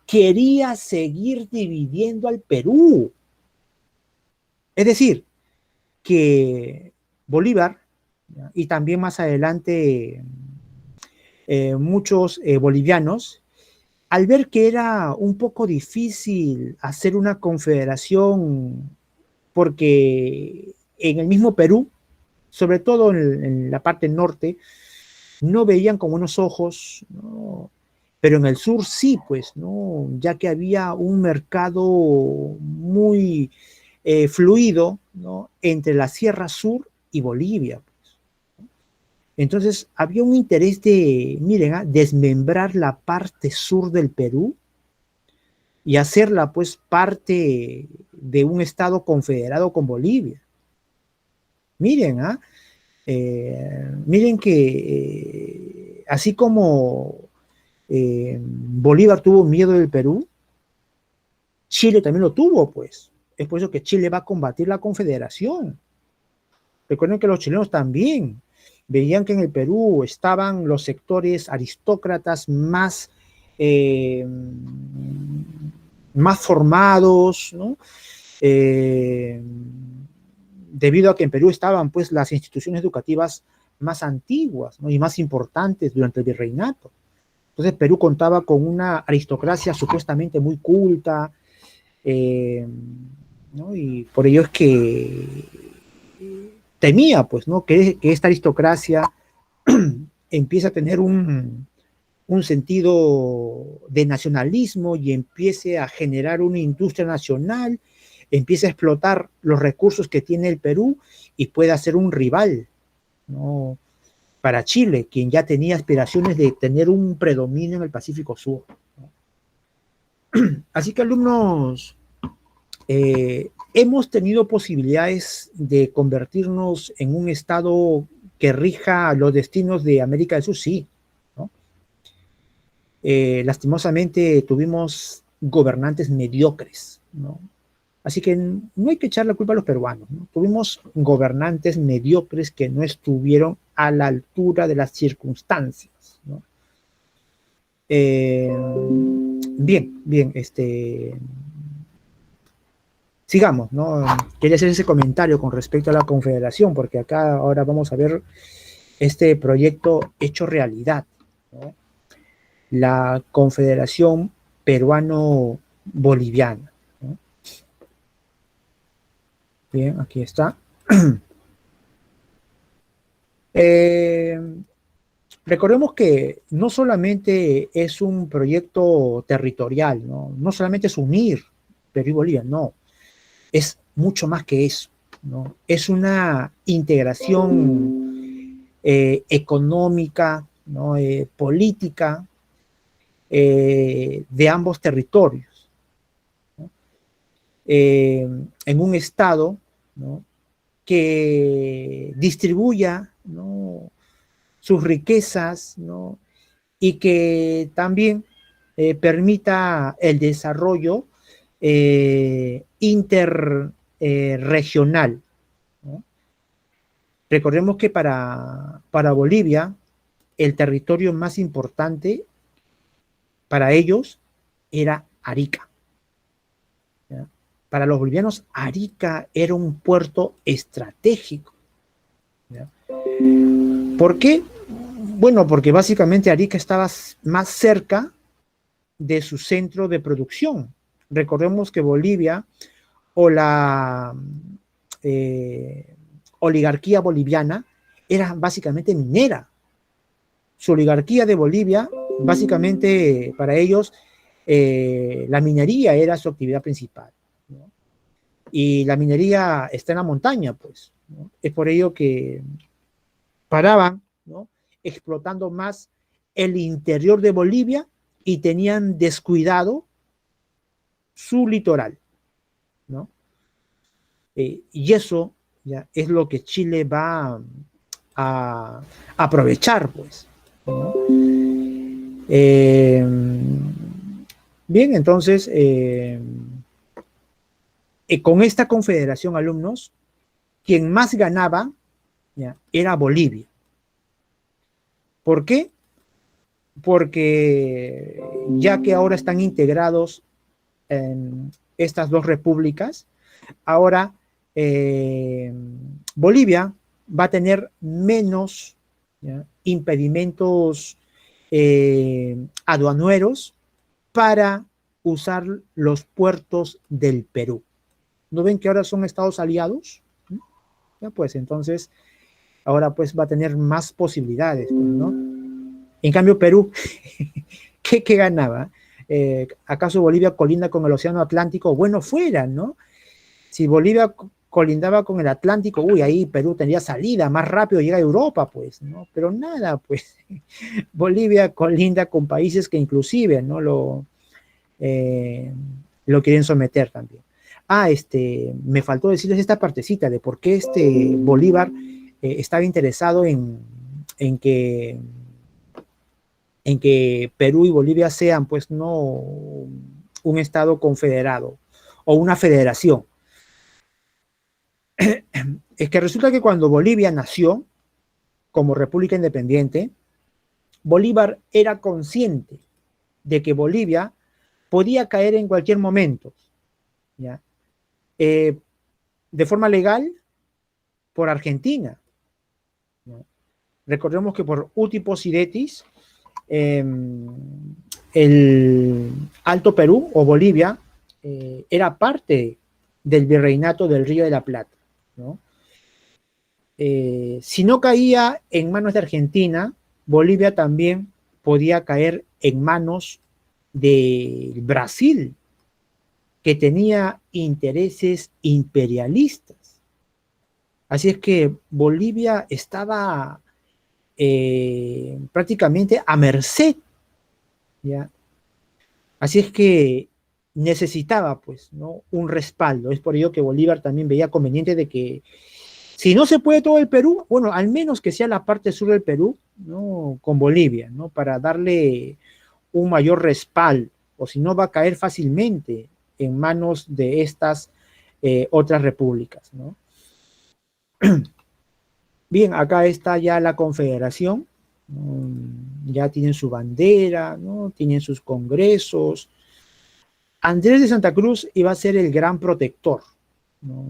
quería seguir dividiendo al Perú. Es decir, que Bolívar, ¿ya?, y también más adelante muchos bolivianos, al ver que era un poco difícil hacer una confederación, porque en el mismo Perú, sobre todo en la parte norte, no veían con buenos ojos, ¿no? Pero en el sur sí, pues, ¿no? Ya que había un mercado muy fluido, ¿no?, entre la Sierra Sur y Bolivia. Entonces había un interés de, miren, desmembrar la parte sur del Perú y hacerla pues parte de un estado confederado con Bolivia. Miren, miren que así como Bolívar tuvo miedo del Perú, Chile también lo tuvo, pues. Es por eso que Chile va a combatir la confederación. Recuerden que los chilenos también veían que en el Perú estaban los sectores aristócratas eh, más formados, ¿no? Debido a que en Perú estaban pues las instituciones educativas más antiguas, ¿no?, y más importantes durante el virreinato. Entonces Perú contaba con una aristocracia supuestamente muy culta, ¿no? Y por ello es que temía, pues, ¿no?, que esta aristocracia empiece a tener un sentido de nacionalismo y empiece a generar una industria nacional, empiece a explotar los recursos que tiene el Perú y pueda ser un rival, ¿no?, para Chile, quien ya tenía aspiraciones de tener un predominio en el Pacífico Sur. Así que, alumnos, hemos tenido posibilidades de convertirnos en un estado que rija los destinos de América del Sur, sí, ¿no? Lastimosamente tuvimos gobernantes mediocres, ¿no? Así que no hay que echar la culpa a los peruanos, ¿no? Tuvimos gobernantes mediocres que no estuvieron a la altura de las circunstancias, ¿no? Bien, sigamos, ¿no? Quería hacer ese comentario con respecto a la confederación, porque acá ahora vamos a ver este proyecto hecho realidad, ¿no? La Confederación Peruano-Boliviana, ¿no? Bien, aquí está. Recordemos que no solamente es un proyecto territorial, ¿no? No solamente es unir Perú y Bolivia, no, es mucho más que eso, ¿no? Es una integración económica, ¿no?, política de ambos territorios, ¿no?, en un estado, ¿no?, que distribuya, ¿no?, sus riquezas, ¿no?, y que también permita el desarrollo interregional, ¿no? Recordemos que para Bolivia el territorio más importante para ellos era Arica, ¿ya? Para los bolivianos, Arica era un puerto estratégico, ¿ya? ¿Por qué? Bueno, porque básicamente Arica estaba más cerca de su centro de producción. Recordemos que Bolivia, o la oligarquía boliviana, era básicamente minera. Su oligarquía de Bolivia, básicamente para ellos, la minería era su actividad principal, ¿no? Y la minería está en la montaña, pues, ¿no? Es por ello que paraban, ¿no?, explotando más el interior de Bolivia y tenían descuidado su litoral, ¿no? Y eso ya es lo que Chile va a aprovechar, pues, ¿no? Eh, bien, entonces, con esta confederación, alumnos, quien más ganaba ya, era Bolivia. ¿Por qué? Porque ya que ahora están integrados en estas dos repúblicas, ahora Bolivia va a tener menos ¿ya? Impedimentos aduaneros para usar los puertos del Perú. ¿No ven que ahora son estados aliados? Ya pues entonces ahora pues va a tener más posibilidades, pues, ¿no? En cambio Perú, ¿qué ganaba? ¿Acaso Bolivia colinda con el Océano Atlántico? Bueno, fuera, ¿no? Si Bolivia colindaba con el Atlántico, uy, ahí Perú tendría salida, más rápido llega a Europa, pues, ¿no? Pero nada, pues, Bolivia colinda con países que inclusive, ¿no? Lo quieren someter también. Me faltó decirles esta partecita de por qué Bolívar estaba interesado en que Perú y Bolivia sean, pues, no un estado confederado o una federación. Es que resulta que cuando Bolivia nació como república independiente, Bolívar era consciente de que Bolivia podía caer en cualquier momento, ¿ya? De forma legal por Argentina, ¿no? Recordemos que por Uti Possidetis, el Alto Perú o Bolivia era parte del virreinato del Río de la Plata, ¿no? Si no caía en manos de Argentina, Bolivia también podía caer en manos de Brasil, que tenía intereses imperialistas. Así es que Bolivia estaba prácticamente a merced, ¿ya? Así es que necesitaba, pues, ¿no? Un respaldo. Es por ello que Bolívar también veía conveniente de que si no se puede todo el Perú, bueno, al menos que sea la parte sur del Perú, ¿no? Con Bolivia, ¿no? Para darle un mayor respaldo, o si no va a caer fácilmente en manos de estas otras repúblicas, ¿no? Bien, acá está ya la confederación, ya tienen su bandera, ¿no? Tienen sus congresos. Andrés de Santa Cruz iba a ser el gran protector, ¿no?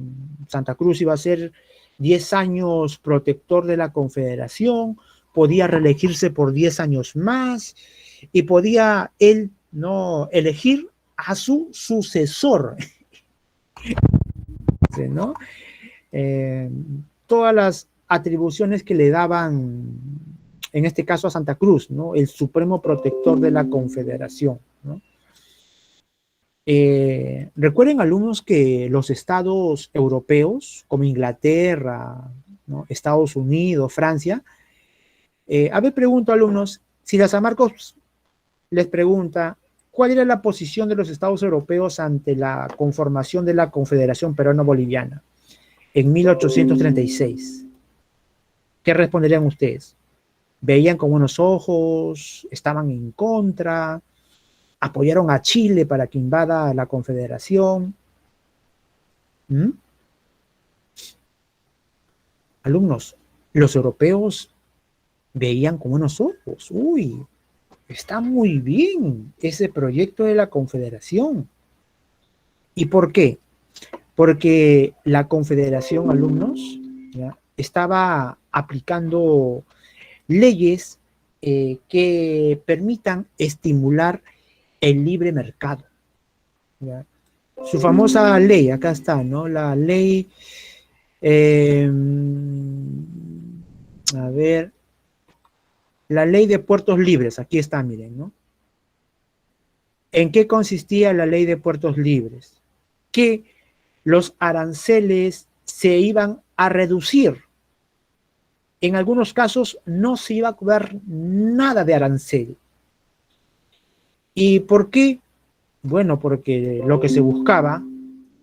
Santa Cruz iba a ser 10 años protector de la confederación, podía reelegirse por 10 años más y podía él, ¿no? Elegir a su sucesor, ¿no? Eh, Todas las atribuciones que le daban, en este caso a Santa Cruz, ¿no? El supremo protector de la confederación, ¿no? Recuerden, alumnos, que los estados europeos, como Inglaterra, ¿no? Estados Unidos, Francia, a ver, pregunto, alumnos, si la San Marcos les pregunta cuál era la posición de los estados europeos ante la conformación de la Confederación Peruano-Boliviana en 1836, ¿qué responderían ustedes? ¿Veían con buenos ojos? ¿Estaban en contra? ¿Apoyaron a Chile para que invada la Confederación? ¿Mm? Alumnos, los europeos veían con buenos ojos. Uy, está muy bien ese proyecto de la Confederación. ¿Y por qué? Porque la Confederación, alumnos, ¿ya? Estaba aplicando leyes que permitan estimular el libre mercado, ¿ya? Su famosa ley, acá está, ¿no? La ley, eh, a ver, la ley de puertos libres, aquí está, miren, ¿no? ¿En qué consistía la ley de puertos libres? Que los aranceles se iban a reducir. En algunos casos no se iba a cobrar nada de arancel. ¿Y por qué? Bueno, porque lo que se buscaba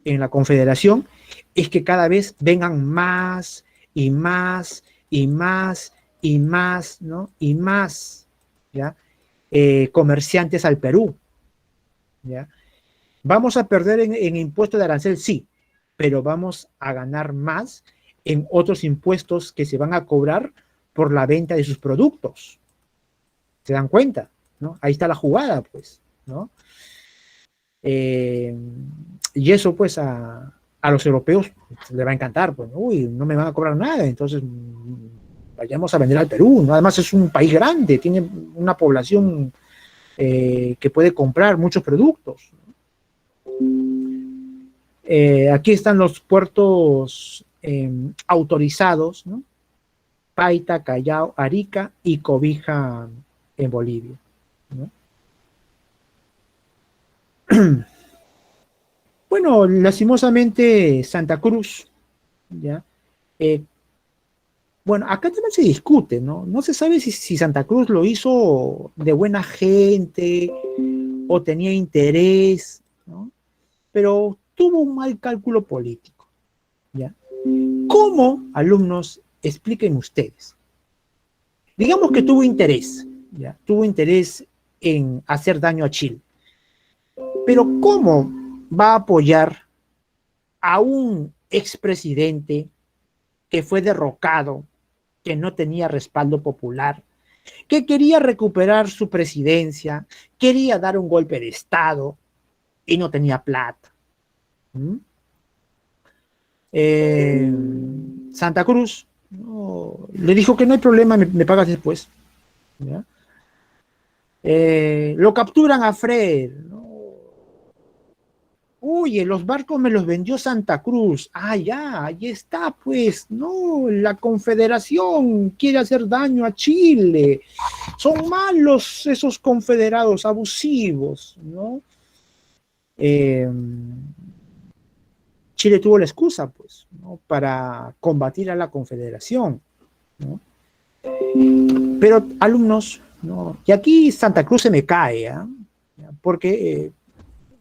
en la Confederación es que cada vez vengan más y más y más y más, ¿no? Y más, ¿ya? Comerciantes al Perú, ¿ya? Vamos a perder en impuestos de arancel, sí, pero vamos a ganar más en otros impuestos que se van a cobrar por la venta de sus productos. ¿Se dan cuenta? ¿No? Ahí está la jugada, pues, ¿no? Y eso, pues, a los europeos les va a encantar, pues, uy, no me van a cobrar nada, entonces vayamos a vender al Perú, ¿no? Además es un país grande, tiene una población que puede comprar muchos productos. Aquí están los puertos autorizados, ¿no? Paita, Callao, Arica y Cobija en Bolivia, ¿no? Bueno, lastimosamente Santa Cruz, ¿ya? Eh, bueno, acá también se discute, ¿no? No se sabe si Santa Cruz lo hizo de buena gente o tenía interés, ¿no? Pero tuvo un mal cálculo político, ¿ya? ¿Cómo, alumnos, expliquen ustedes? Digamos que tuvo interés, ¿ya? Tuvo interés en hacer daño a Chile, pero ¿cómo va a apoyar a un expresidente que fue derrocado, que no tenía respaldo popular, que quería recuperar su presidencia, quería dar un golpe de Estado y no tenía plata? ¿Mm? Santa Cruz no, le dijo que no hay problema, me pagas después, ¿ya? Lo capturan a Fred, ¿no? Oye, los barcos me los vendió Santa Cruz. Ah, ya, ahí está, pues. No, la Confederación quiere hacer daño a Chile. Son malos esos confederados, abusivos, ¿no? Eh, Chile tuvo la excusa, pues, ¿no? Para combatir a la Confederación, ¿no? Pero, alumnos, ¿no? Y aquí Santa Cruz se me cae, ¿eh? Porque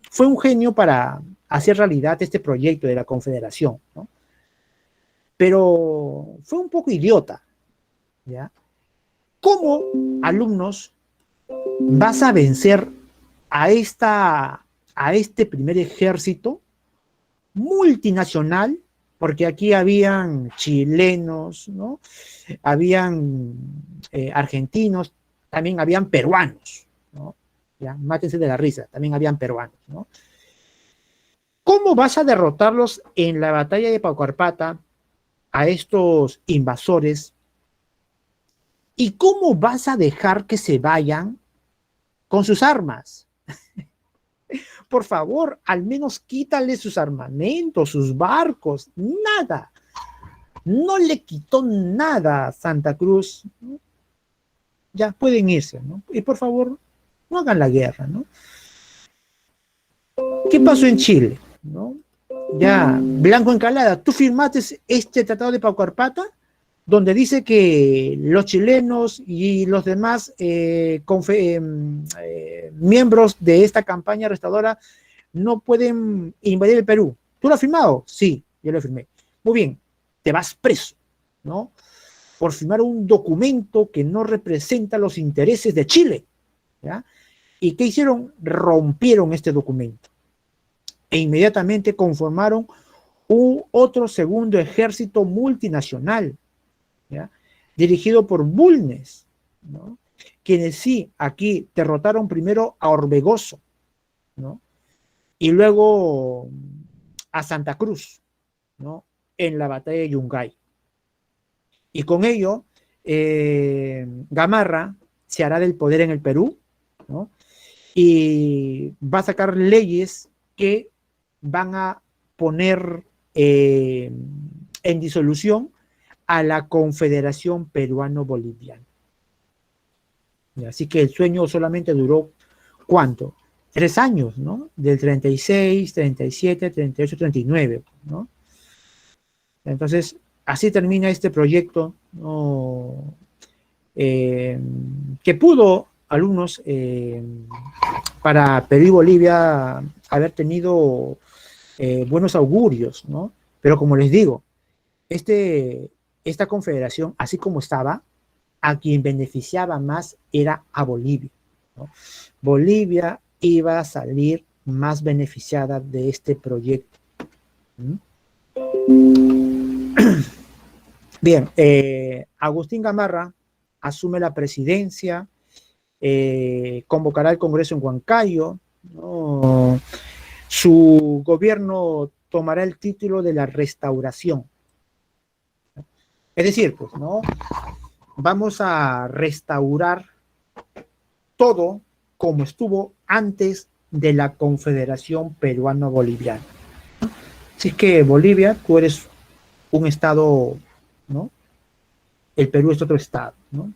fue un genio para hacer realidad este proyecto de la Confederación, ¿no? Pero fue un poco idiota, ¿ya? ¿Cómo, alumnos, vas a vencer a este primer ejército multinacional? Porque aquí habían chilenos, ¿no? Habían argentinos, también habían peruanos, ¿no? Ya, mátense de la risa, también habían peruanos, ¿no? ¿Cómo vas a derrotarlos en la batalla de Paucarpata a estos invasores? ¿Y cómo vas a dejar que se vayan con sus armas? Por favor, al menos quítale sus armamentos, sus barcos, nada. No le quitó nada a Santa Cruz. Ya pueden irse, ¿no? Y por favor, no hagan la guerra, ¿no? ¿Qué pasó en Chile? ¿No? Ya, Blanco Encalada, ¿tú firmaste este tratado de Paucarpata? Donde dice que los chilenos y los demás miembros de esta campaña restauradora no pueden invadir el Perú. ¿Tú lo has firmado? Sí, yo lo firmé. Muy bien, te vas preso, ¿no? Por firmar un documento que no representa los intereses de Chile, ¿ya? ¿Y qué hicieron? Rompieron este documento e inmediatamente conformaron otro segundo ejército multinacional, ¿ya? Dirigido por Bulnes, ¿no? Quienes sí aquí derrotaron primero a Orbegoso, ¿no? Y luego a Santa Cruz, ¿no? En la batalla de Yungay. Y con ello, Gamarra se hará del poder en el Perú, ¿no? Y va a sacar leyes que van a poner en disolución a la Confederación Peruano-Boliviana. Así que el sueño solamente duró, ¿cuánto? 3 años, ¿no? Del 36, 37, 38, 39, ¿no? Entonces, así termina este proyecto, ¿no? Que pudo, alumnos, para Perú y Bolivia haber tenido buenos augurios, ¿no? Pero como les digo, esta confederación, así como estaba, a quien beneficiaba más era a Bolivia, ¿no? Bolivia iba a salir más beneficiada de este proyecto. Bien, Agustín Gamarra asume la presidencia, convocará el Congreso en Huancayo, ¿no? Su gobierno tomará el título de la restauración. Es decir, pues, ¿no? Vamos a restaurar todo como estuvo antes de la Confederación Peruano-Boliviana. Así que Bolivia, tú eres un estado, ¿no? El Perú es otro estado, ¿no?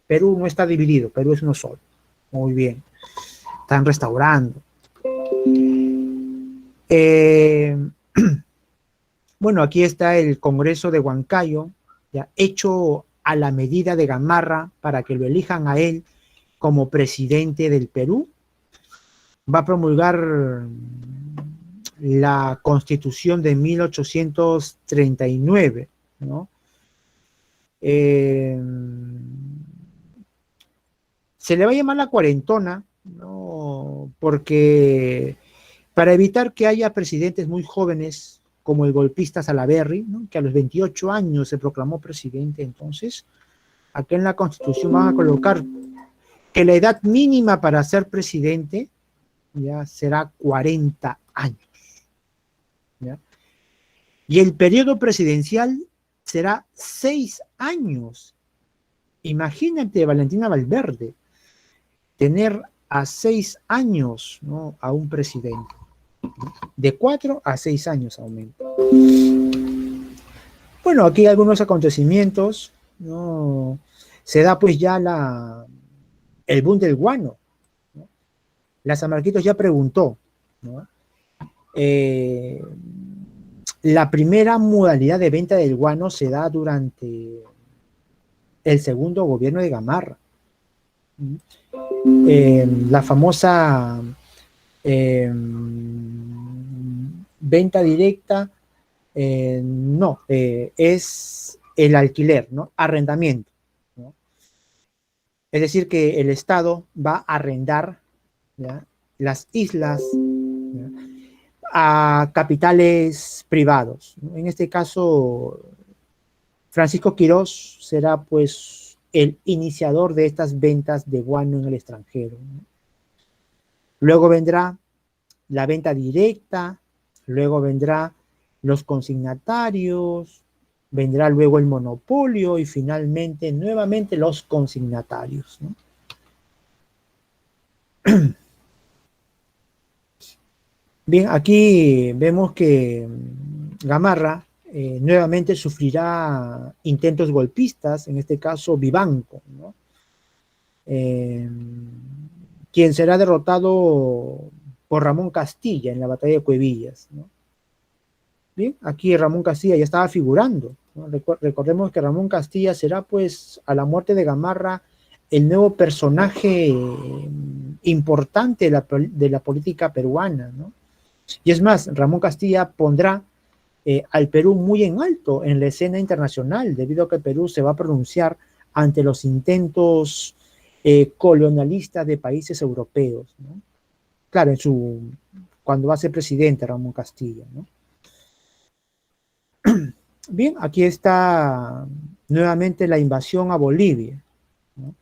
Perú no está dividido, Perú es uno solo. Muy bien. Están restaurando. Eh, bueno, aquí está el Congreso de Huancayo, ya hecho a la medida de Gamarra para que lo elijan a él como presidente del Perú. Va a promulgar la Constitución de 1839, ¿no? Se le va a llamar la cuarentona, ¿no? Porque para evitar que haya presidentes muy jóvenes como el golpista Salaverry, ¿no? Que a los 28 años se proclamó presidente. Entonces, aquí en la Constitución van a colocar que la edad mínima para ser presidente ya será 40 años. ¿Ya? Y el periodo presidencial será 6 años. Imagínate, Valentina Valverde, tener a 6 años, ¿no? A un presidente. De 4 a 6 años aumenta. Bueno, aquí hay algunos acontecimientos, ¿no? Se da pues ya el boom del guano, ¿no? La San Marquitos ya preguntó, ¿no? La primera modalidad de venta del guano se da durante el segundo gobierno de Gamarra. La famosa venta directa, no, es el alquiler, ¿no? Arrendamiento, ¿no? Es decir, que el Estado va a arrendar, ¿ya?, las islas, ¿ya?, a capitales privados, ¿no? En este caso, Francisco Quirós será pues el iniciador de estas ventas de guano en el extranjero, ¿no? Luego vendrá la venta directa, luego vendrá los consignatarios, vendrá luego el monopolio y finalmente nuevamente los consignatarios, ¿no? Bien, aquí vemos que Gamarra nuevamente sufrirá intentos golpistas, en este caso Vivanco, ¿no? Quien será derrotado por Ramón Castilla en la batalla de Cuevillas, ¿no? Bien, aquí Ramón Castilla ya estaba figurando, ¿no? Recordemos que Ramón Castilla será pues a la muerte de Gamarra el nuevo personaje importante de la política peruana, ¿no? Y es más, Ramón Castilla pondrá al Perú muy en alto en la escena internacional, debido a que Perú se va a pronunciar ante los intentos colonialistas de países europeos, ¿no? Claro, cuando va a ser presidente Ramón Castilla, ¿no? Bien, aquí está nuevamente la invasión a Bolivia, ¿no?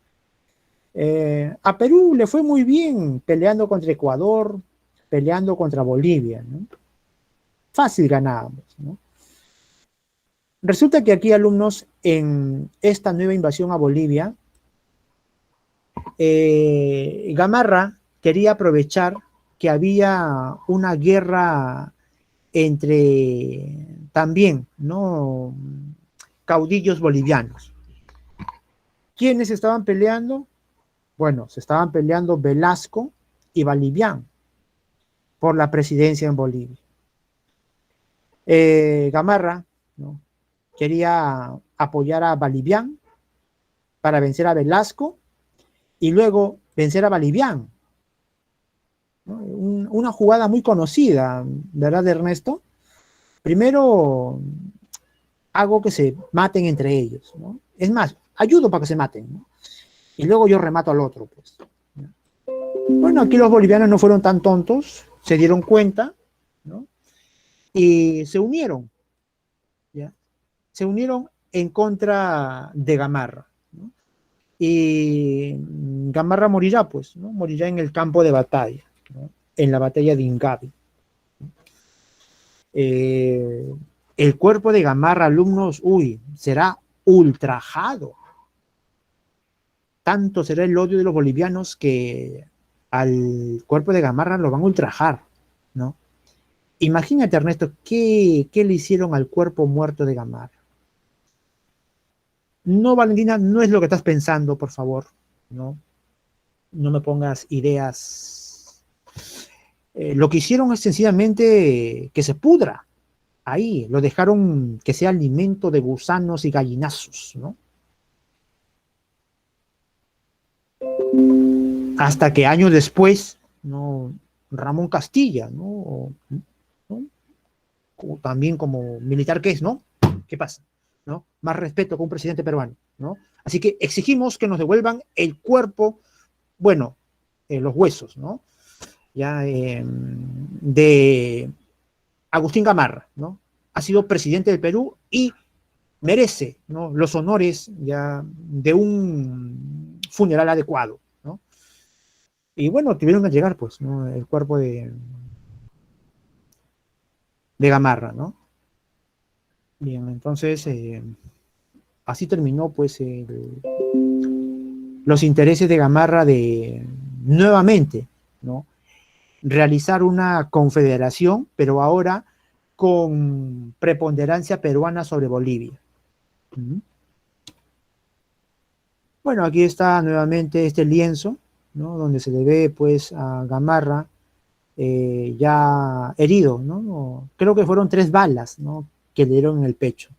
A Perú le fue muy bien peleando contra Ecuador, peleando contra Bolivia, ¿no? Fácil ganábamos, ¿no? Resulta que aquí, alumnos, en esta nueva invasión a Bolivia, Gamarra quería aprovechar que había una guerra entre también, ¿no?, caudillos bolivianos. ¿Quiénes estaban peleando? Bueno, se estaban peleando Velasco y Balivián por la presidencia en Bolivia. Gamarra, ¿no?, quería apoyar a Balivián para vencer a Velasco y luego vencer a Balivián, ¿no? una jugada muy conocida, ¿verdad, Ernesto? Primero hago que se maten entre ellos, ¿no? Es más, ayudo para que se maten, ¿no? Y luego yo remato al otro, pues. Bueno, aquí los bolivianos no fueron tan tontos, se dieron cuenta, ¿no? Y se unieron, ¿ya? Se unieron en contra de Gamarra, ¿no? Y Gamarra morirá, pues, ¿no? Morirá en el campo de batalla, ¿no? En la batalla de Ingavi. Eh, el cuerpo de Gamarra, alumnos, uy, será ultrajado. Tanto será el odio de los bolivianos que al cuerpo de Gamarra lo van a ultrajar, ¿no? Imagínate, Ernesto, ¿qué le hicieron al cuerpo muerto de Gamarra? No, Valentina, no es lo que estás pensando, por favor, ¿no? No me pongas ideas. Lo que hicieron es sencillamente que se pudra ahí, lo dejaron que sea alimento de gusanos y gallinazos, ¿no? Hasta que años después, ¿no? Ramón Castilla, ¿no? ¿No? También como militar que es, ¿no? ¿Qué pasa? ¿No? Más respeto con un presidente peruano, ¿no? Así que exigimos que nos devuelvan el cuerpo, bueno, los huesos, ¿no? Ya de Agustín Gamarra, ¿no? Ha sido presidente del Perú y merece, ¿no? Los honores ya de un funeral adecuado, ¿no? Y bueno, tuvieron que llegar, pues, ¿no? El cuerpo de Gamarra, ¿no? Bien, entonces, así terminó, pues, los intereses de Gamarra de, nuevamente, ¿no? Realizar una confederación, pero ahora con preponderancia peruana sobre Bolivia. Bueno, aquí está nuevamente este lienzo, ¿no? Donde se le ve, pues, a Gamarra ya herido, ¿no? Creo que fueron 3 balas, ¿no? Que le dieron en el pecho.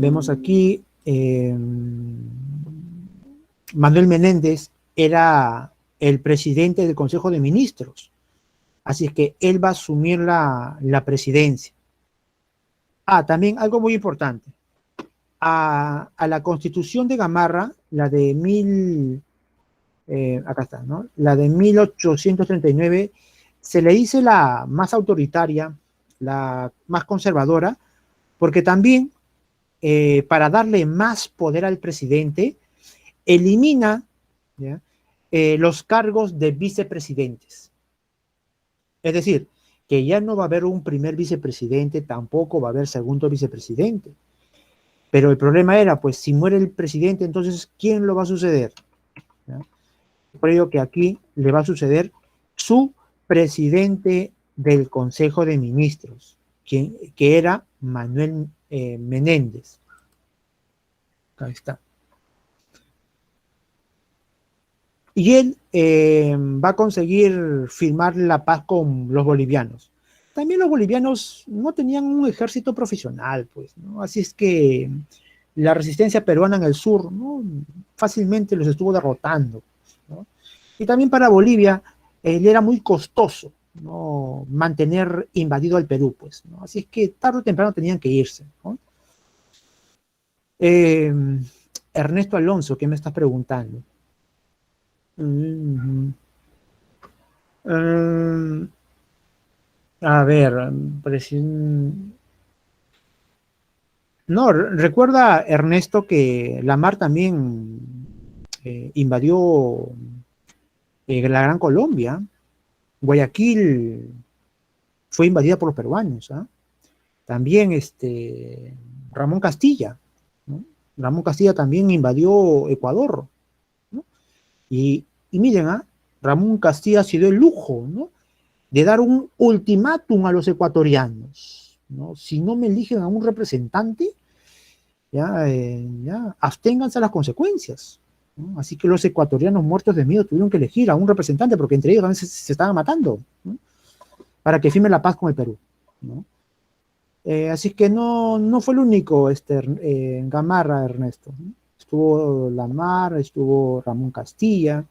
Vemos aquí Manuel Menéndez era el presidente del Consejo de Ministros, así es que él va a asumir la presidencia. También algo muy importante. A la constitución de Gamarra, la de acá está, ¿no? La de 1839, se le dice la más autoritaria, la más conservadora, porque también para darle más poder al presidente, elimina, ¿ya? Los cargos de vicepresidentes. Es decir, que ya no va a haber un primer vicepresidente, tampoco va a haber segundo vicepresidente. Pero el problema era, pues, si muere el presidente, entonces, ¿quién lo va a suceder? ¿Ya? Por ello que aquí le va a suceder su presidente del Consejo de Ministros, que era Manuel Menéndez. Ahí está. Y él va a conseguir firmar la paz con los bolivianos. También los bolivianos no tenían un ejército profesional, pues, ¿no? Así es que la resistencia peruana en el sur, ¿no? Fácilmente los estuvo derrotando, ¿no? Y también para Bolivia le era muy costoso, ¿no? Mantener invadido al Perú, pues, ¿no? Así es que tarde o temprano tenían que irse, ¿no? Eh, Ernesto Alonso, ¿qué me estás preguntando? Uh -huh. A ver, no, recuerda Ernesto que la mar también invadió la Gran Colombia. Guayaquil fue invadida por los peruanos, ¿eh? También Ramón Castilla, ¿no? Ramón Castilla también invadió Ecuador, ¿no? Y miren, ¿eh? Ramón Castilla se dio el lujo, ¿no? De dar un ultimátum a los ecuatorianos, ¿no? Si no me eligen a un representante, ya absténganse a las consecuencias, ¿no? Así que los ecuatorianos muertos de miedo tuvieron que elegir a un representante porque entre ellos también se estaban matando, ¿no? Para que firme la paz con el Perú, ¿no? Así que no fue el único Gamarra, Ernesto, ¿no? estuvo Lamar, estuvo Ramón Castilla.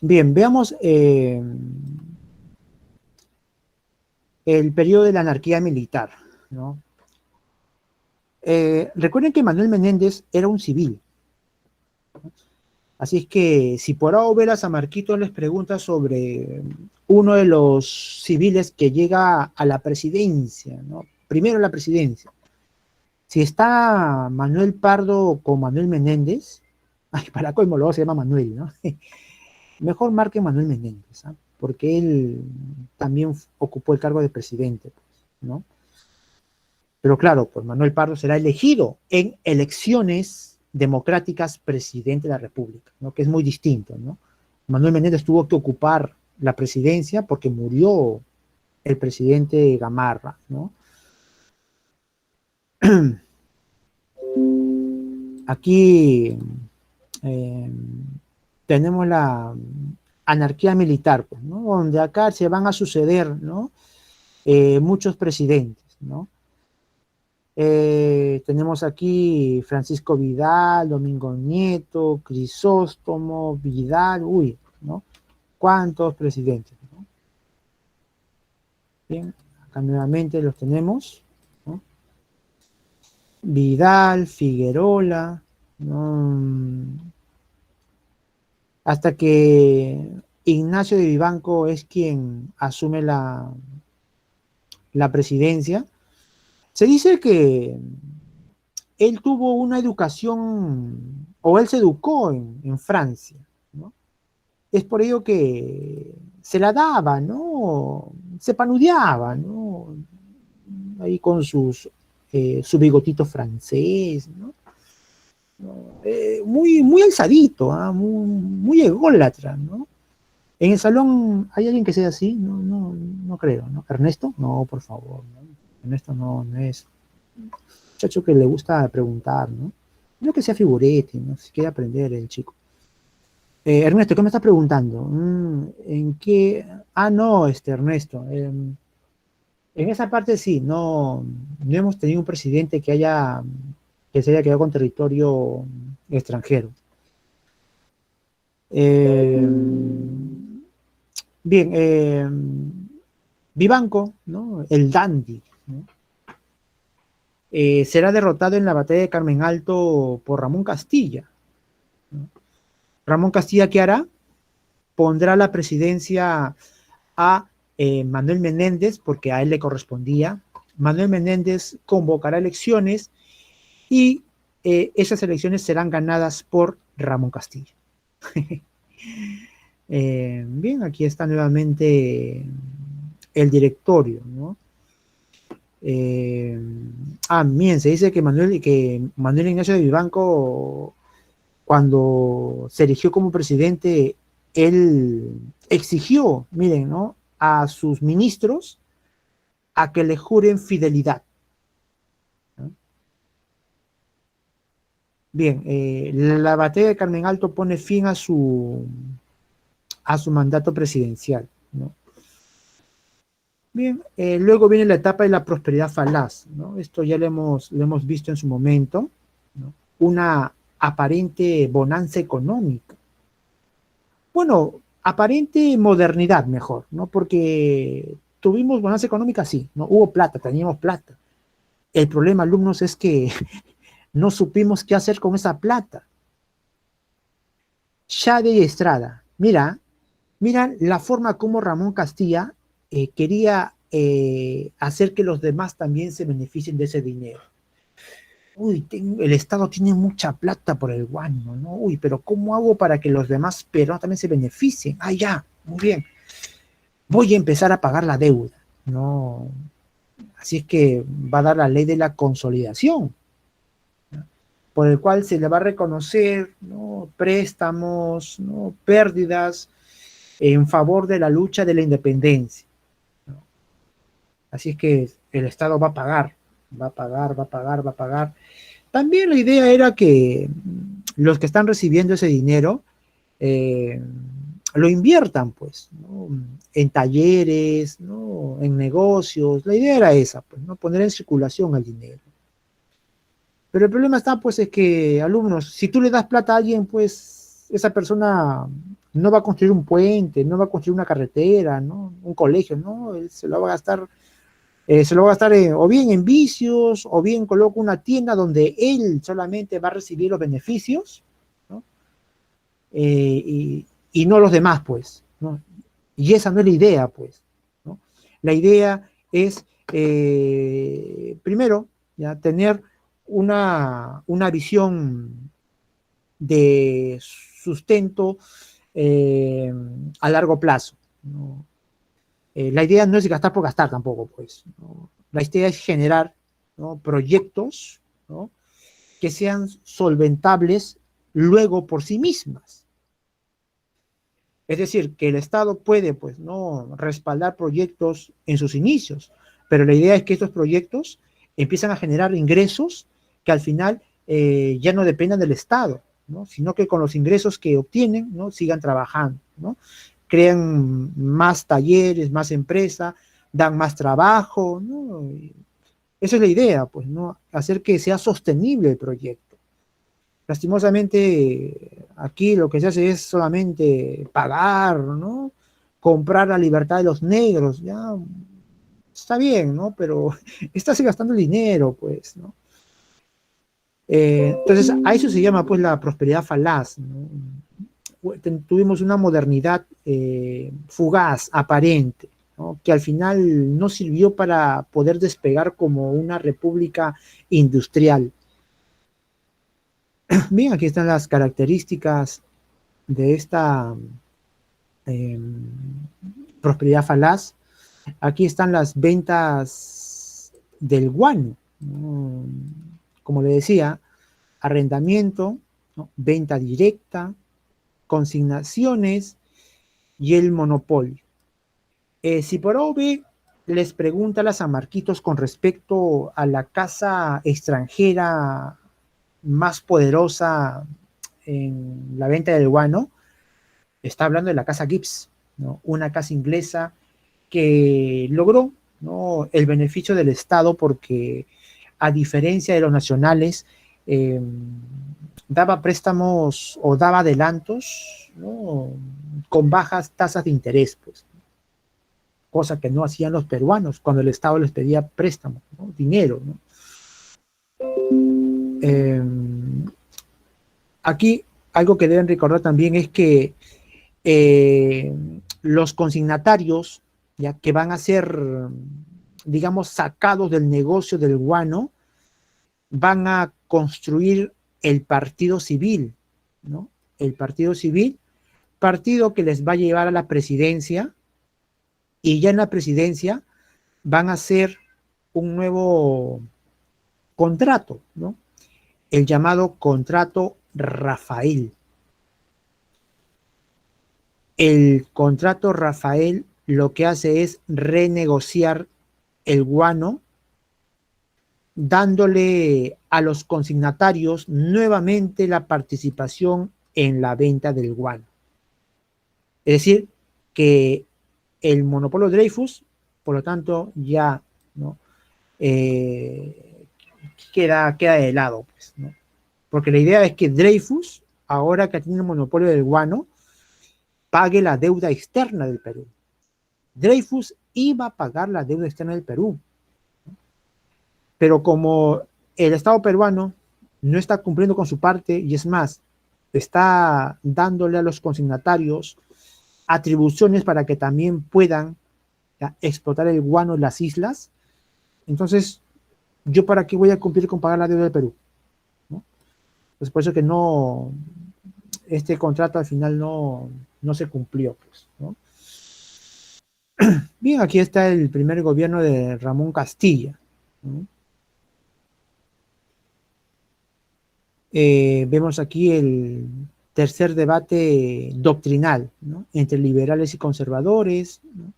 Bien, veamos el periodo de la anarquía militar, ¿no? Recuerden que Manuel Menéndez era un civil. Así es que si por ahora veras a Marquito les pregunta sobre uno de los civiles que llega a la presidencia, ¿no? Primero la presidencia. Si está Manuel Pardo con Manuel Menéndez, ay, para colmo luego se llama Manuel, ¿no? Mejor marque Manuel Menéndez, ¿eh? Porque él también ocupó el cargo de presidente, ¿no? Pero claro, pues Manuel Pardo será elegido en elecciones democráticas presidente de la República, ¿no? Que es muy distinto, ¿no? Manuel Menéndez tuvo que ocupar la presidencia porque murió el presidente Gamarra, ¿no? Aquí eh, tenemos la anarquía militar, pues, ¿no? Donde acá se van a suceder, ¿no? Muchos presidentes, ¿no? Tenemos aquí Francisco Vidal, Domingo Nieto, Crisóstomo, Vidal, uy, ¿no? ¿Cuántos presidentes, ¿no? Bien, acá nuevamente los tenemos, ¿no? Vidal, Figuerola, ¿no? Hasta que Ignacio de Vivanco es quien asume la presidencia. Se dice que él tuvo una educación, o él se educó en Francia, ¿no? Es por ello que se la daba, ¿no? Se panudeaba, ¿no? Ahí con su bigotito francés, ¿no? Muy alzadito, ¿eh? Muy ególatra, ¿no? En el salón, ¿hay alguien que sea así? No creo, ¿no? ¿Ernesto? No, por favor, ¿no? Ernesto no es muchacho que le gusta preguntar, ¿no? No que sea figurete, ¿no? Si quiere aprender el chico. Ernesto, ¿qué me estás preguntando? ¿En qué? Ah, no, Ernesto. En esa parte sí, no hemos tenido un presidente que se haya quedado con territorio extranjero. Eh, bien, Vivanco, ¿no? El dandy, ¿no? Será derrotado en la batalla de Carmen Alto por Ramón Castilla, ¿no? Ramón Castilla, ¿qué hará? Pondrá la presidencia a Manuel Menéndez, porque a él le correspondía. Manuel Menéndez convocará elecciones y esas elecciones serán ganadas por Ramón Castilla. Bien, aquí está nuevamente el directorio, ¿no? Bien, se dice que Manuel Ignacio de Vivanco, cuando se eligió como presidente, él exigió, miren, ¿no? A sus ministros a que le juren fidelidad, ¿no? Bien, la batalla de Carmen Alto pone fin a su mandato presidencial, ¿no? Bien, luego viene la etapa de la prosperidad falaz, ¿no? Esto ya lo hemos visto en su momento, ¿no? Una aparente bonanza económica. Bueno, aparente modernidad mejor, ¿no? Porque tuvimos bonanza económica, sí, ¿no? Hubo plata, teníamos plata. El problema, alumnos, es que no supimos qué hacer con esa plata. Shade y Estrada, mira la forma como Ramón Castilla quería hacer que los demás también se beneficien de ese dinero. Uy, el Estado tiene mucha plata por el guano, ¿no? Uy, pero ¿cómo hago para que los demás peruanos también se beneficien? Ah, ya, muy bien. Voy a empezar a pagar la deuda, ¿no? Así es que va a dar la ley de la consolidación, ¿no? Por el cual se le va a reconocer, ¿no? Préstamos, ¿no? Pérdidas en favor de la lucha de la independencia, ¿no? Así es que el Estado va a pagar, va a pagar, va a pagar, va a pagar. También la idea era que los que están recibiendo ese dinero eh, lo inviertan, pues, ¿no? En talleres, ¿no? En negocios. La idea era esa, pues, ¿no? Poner en circulación el dinero. Pero el problema está, pues, es que, alumnos, si tú le das plata a alguien, pues, esa persona no va a construir un puente, no va a construir una carretera, ¿no? Un colegio, ¿no? Él se lo va a gastar o bien en vicios, o bien coloca una tienda donde él solamente va a recibir los beneficios, ¿no? Y no los demás, pues, ¿no? Y esa no es la idea, pues, ¿no? La idea es, primero, ya, tener una visión de sustento a largo plazo, ¿no? La idea no es gastar por gastar tampoco, pues, ¿no? La idea es generar, ¿no?, proyectos, ¿no?, que sean solventables luego por sí mismas. Es decir, que el Estado puede, pues, no respaldar proyectos en sus inicios, pero la idea es que estos proyectos empiezan a generar ingresos que al final ya no dependan del Estado, ¿no?, sino que con los ingresos que obtienen, ¿no?, sigan trabajando, ¿no? Crean más talleres, más empresas, dan más trabajo, ¿no? Esa es la idea, pues, ¿no? Hacer que sea sostenible el proyecto. Lastimosamente, aquí lo que se hace es solamente pagar, ¿no? Comprar la libertad de los negros, ya está bien, ¿no? Pero estás gastando el dinero, pues, ¿no? Entonces, a eso se llama, pues, la prosperidad falaz, ¿no? Tuvimos una modernidad fugaz, aparente, ¿no?, que al final no sirvió para poder despegar como una república industrial. Bien, aquí están las características de esta eh, prosperidad falaz. Aquí están las ventas del guano, ¿no? Como le decía, arrendamiento, ¿no?, venta directa, consignaciones y el monopolio. Si por OB les pregunta a las San Marquitos con respecto a la casa extranjera más poderosa en la venta del guano, está hablando de la casa Gibbs, ¿no?, una casa inglesa que logró, ¿no?, el beneficio del Estado porque, a diferencia de los nacionales, daba préstamos o daba adelantos, ¿no?, con bajas tasas de interés, pues, cosa que no hacían los peruanos cuando el Estado les pedía préstamos, ¿no?, dinero, ¿no? Aquí algo que deben recordar también es que los consignatarios, ya que van a ser, digamos, sacados del negocio del guano, van a construir el partido civil, ¿no? El partido civil, partido que les va a llevar a la presidencia, y ya en la presidencia van a hacer un nuevo contrato, ¿no?, el llamado contrato Rafael. El contrato Rafael lo que hace es renegociar el guano, dándole a los consignatarios nuevamente la participación en la venta del guano. Es decir, que el monopolio de Dreyfus, por lo tanto, ya, ¿no?, queda de lado, pues, ¿no? Porque la idea es que Dreyfus, ahora que tiene el monopolio del guano, pague la deuda externa del Perú. Dreyfus iba a pagar la deuda externa del Perú, pero como el Estado peruano no está cumpliendo con su parte, y es más, está dándole a los consignatarios atribuciones para que también puedan, ya, explotar el guano en las islas, entonces, ¿yo para qué voy a cumplir con pagar la deuda del Perú?, ¿no? Pues por eso que no, este contrato al final no se cumplió, pues, ¿no? Bien, aquí está el primer gobierno de Ramón Castilla, ¿no? Vemos aquí el tercer debate doctrinal, ¿no?, entre liberales y conservadores, ¿no?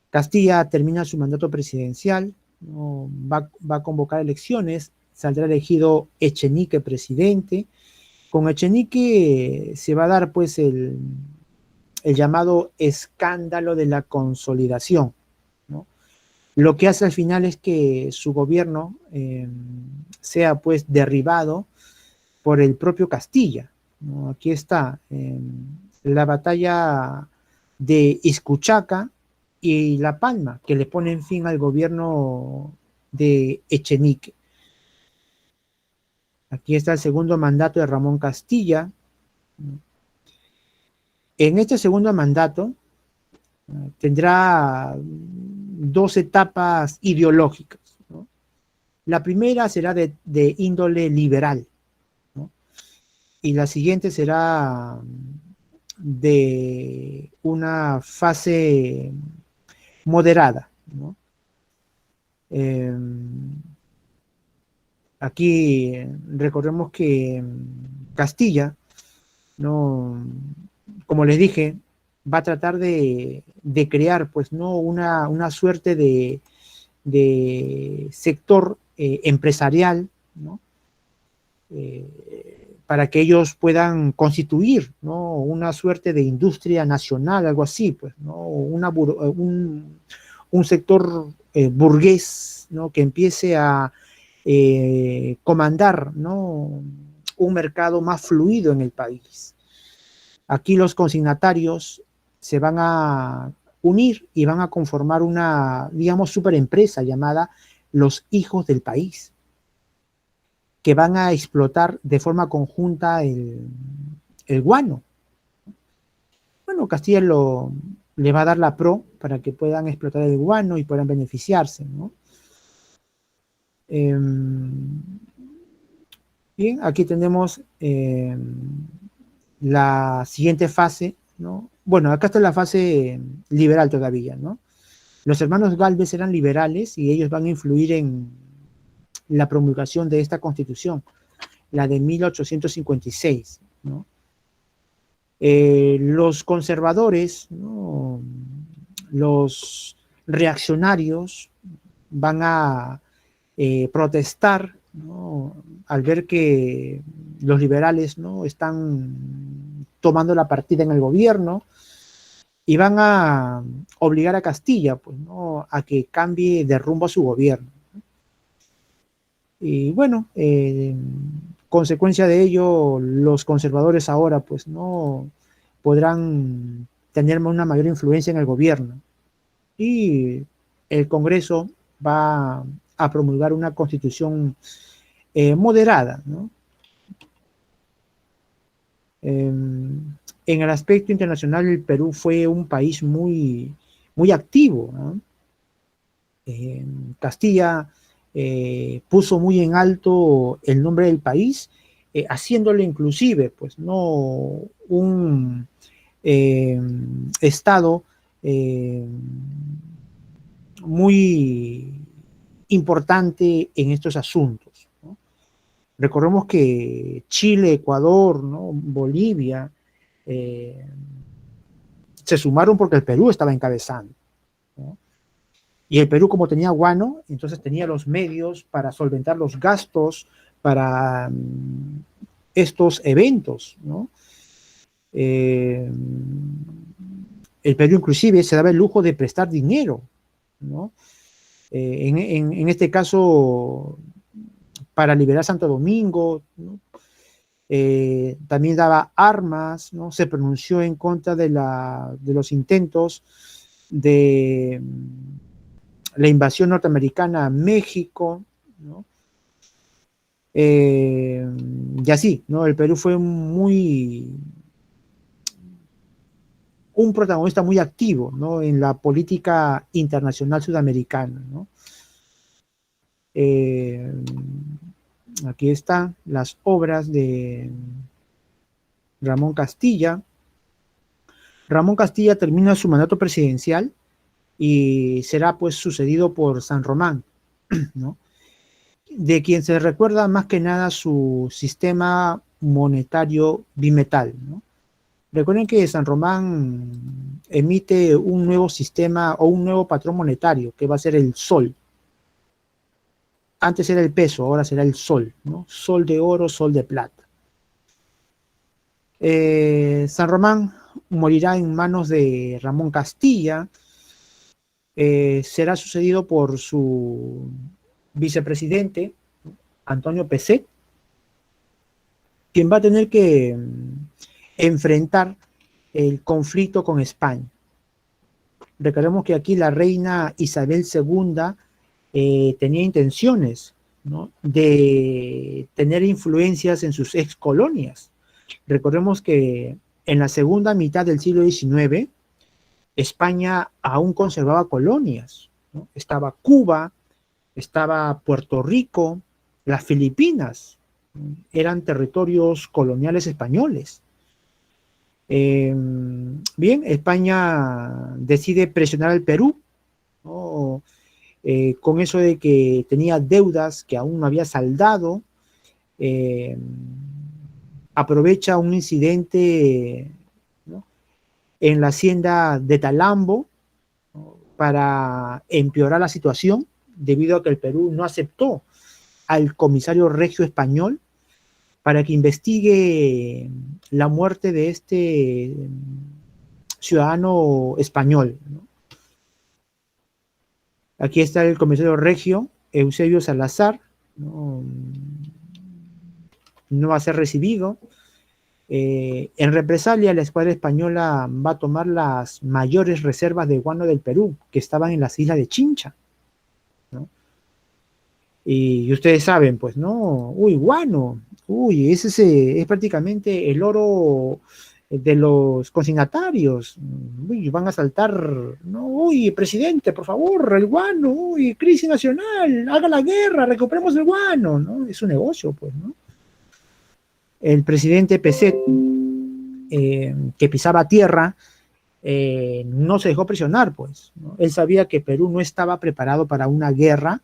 Castilla termina su mandato presidencial, ¿no?, va a convocar elecciones, saldrá elegido Echenique presidente. Con Echenique se va a dar, pues, el llamado escándalo de la consolidación, ¿no? lo que hace al final es que su gobierno sea pues derribado por el propio Castilla, ¿no? Aquí está la batalla de Iscuchaca y La Palma, que le ponen fin al gobierno de Echenique. Aquí está el segundo mandato de Ramón Castilla. En este segundo mandato tendrá dos etapas ideológicas, ¿no? La primera será de índole liberal, ¿no? Y la siguiente será de una fase moderada, ¿no? Eh, aquí recordemos que Castilla, ¿no? Como les dije, va a tratar de crear pues, ¿no? una suerte de sector empresarial, ¿no? Para que ellos puedan constituir, ¿no? Una suerte de industria nacional, algo así, pues, ¿no? Un sector burgués, ¿no? Que empiece a comandar, ¿no? Un mercado más fluido en el país. Aquí los consignatarios se van a unir y van a conformar una, digamos, superempresa llamada Los Hijos del País, que van a explotar de forma conjunta el guano. Bueno, Castilla le va a dar la pro para que puedan explotar el guano y puedan beneficiarse, ¿no? Bien, aquí tenemos la siguiente fase, ¿no? Bueno, acá está la fase liberal todavía, ¿no? Los hermanos Gálvez eran liberales y ellos van a influir en la promulgación de esta constitución, la de 1856, ¿no? Los conservadores, ¿no? Los reaccionarios van a protestar, ¿no? Al ver que los liberales, ¿no? Están tomando la partida en el gobierno y van a obligar a Castilla, pues, ¿no? A que cambie de rumbo a su gobierno. Y bueno, consecuencia de ello, los conservadores ahora pues no podrán tener una mayor influencia en el gobierno. Y el Congreso va a promulgar una constitución moderada, ¿no? En el aspecto internacional, el Perú fue un país muy activo, ¿no? Castilla puso muy en alto el nombre del país, haciéndole inclusive, pues, no un estado muy importante en estos asuntos, ¿no? Recordemos que Chile, Ecuador, ¿no? Bolivia se sumaron porque el Perú estaba encabezando, ¿no? Y el Perú, como tenía guano, entonces tenía los medios para solventar los gastos para estos eventos, ¿no? El Perú inclusive se daba el lujo de prestar dinero, ¿no? En este caso, para liberar Santo Domingo, ¿no? También daba armas, ¿no? Se pronunció en contra de los intentos de la invasión norteamericana a México, ¿no? Y así, ¿no? El Perú fue un protagonista muy activo, ¿no? En la política internacional sudamericana, ¿no? Aquí están las obras de Ramón Castilla. Ramón Castilla termina su mandato presidencial y será pues sucedido por San Román, ¿no? De quien se recuerda más que nada su sistema monetario bimetal, ¿no? Recuerden que San Román emite un nuevo sistema o un nuevo patrón monetario que va a ser el sol. Antes era el peso, ahora será el sol, ¿no? Sol de oro, sol de plata. San Román morirá en manos de Ramón Castilla será sucedido por su vicepresidente, Antonio Pezet, quien va a tener que enfrentar el conflicto con España. Recordemos que aquí la reina Isabel II tenía intenciones, ¿no?, de tener influencias en sus ex colonias. Recordemos que en la segunda mitad del siglo XIX, España aún conservaba colonias, ¿no? Estaba Cuba, estaba Puerto Rico, las Filipinas, eran territorios coloniales españoles. Bien, España decide presionar al Perú, ¿no?, con eso de que tenía deudas que aún no había saldado. eh, Aprovecha un incidente, ¿no?, en la hacienda de Talambo, ¿no?, para empeorar la situación, debido a que el Perú no aceptó al comisario regio español para que investigue la muerte de este ciudadano español, ¿no? Aquí está el comisario regio, Eusebio Salazar, ¿no? No va a ser recibido. En represalia, la escuadra española va a tomar las mayores reservas de guano del Perú, que estaban en las islas de Chincha, ¿no? Y ustedes saben, pues, ¿no? Uy, guano, uy, es prácticamente el oro de los consignatarios. Uy, van a saltar, ¿no? Uy, presidente, por favor, el guano, uy, crisis nacional, haga la guerra, recuperemos el guano, ¿no? Es un negocio, pues, ¿no? El presidente Pezet, que pisaba tierra, no se dejó presionar, pues, ¿no? Él sabía que Perú no estaba preparado para una guerra,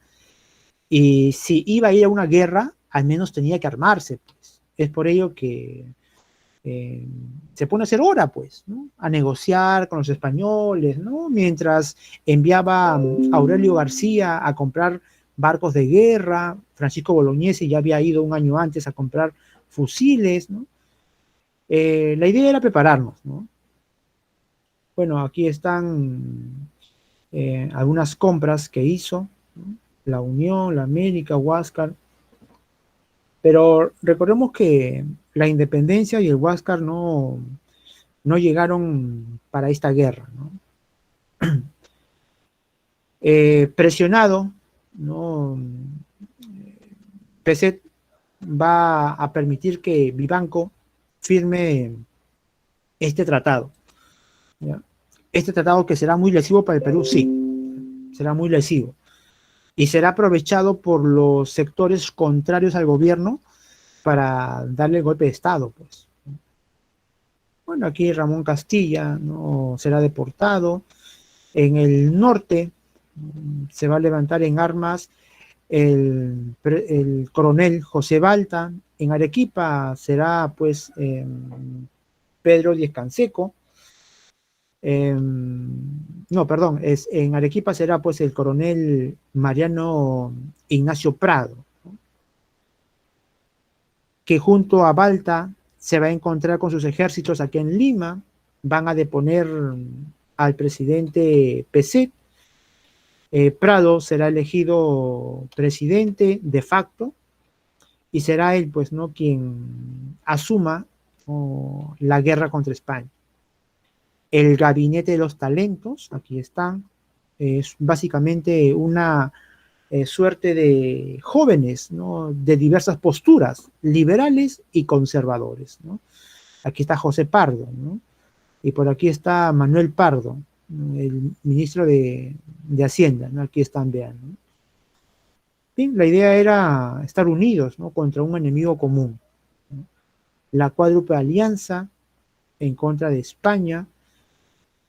y si iba a ir a una guerra, al menos tenía que armarse, pues. Es por ello que eh, se pone a hacer hora, pues, ¿no?, a negociar con los españoles, ¿no?, mientras enviaba a Aurelio García a comprar barcos de guerra. Francisco Bolognesi ya había ido un año antes a comprar fusiles, ¿no? La idea era prepararnos, ¿no? Bueno, aquí están algunas compras que hizo, ¿no?, la Unión, la América, Huáscar. Pero recordemos que la Independencia y el Huáscar no llegaron para esta guerra, ¿no? Presionado, ¿no?, Pezet va a permitir que Vivanco firme este tratado, ¿ya? Este tratado, que será muy lesivo para el Perú, sí, será muy lesivo, y será aprovechado por los sectores contrarios al gobierno para darle el golpe de Estado, pues. Bueno, aquí Ramón Castilla, ¿no?, será deportado. En el norte se va a levantar en armas el coronel José Balta. En Arequipa será, pues, Pedro Díez Canseco. No, perdón, en Arequipa será, pues, el coronel Mariano Ignacio Prado, ¿no?, que junto a Balta se va a encontrar con sus ejércitos aquí en Lima. Van a deponer al presidente Pezet. Prado será elegido presidente de facto, y será él, pues, ¿no?, quien asuma, ¿no?, la guerra contra España. El gabinete de los talentos, aquí están, es básicamente una suerte de jóvenes, ¿no?, de diversas posturas, liberales y conservadores, ¿no? Aquí está José Pardo, ¿no?, y por aquí está Manuel Pardo, ¿no?, el ministro de Hacienda, ¿no? Aquí están, vean, ¿no? Bien, la idea era estar unidos, ¿no?, contra un enemigo común, ¿no? La cuádruple alianza en contra de España,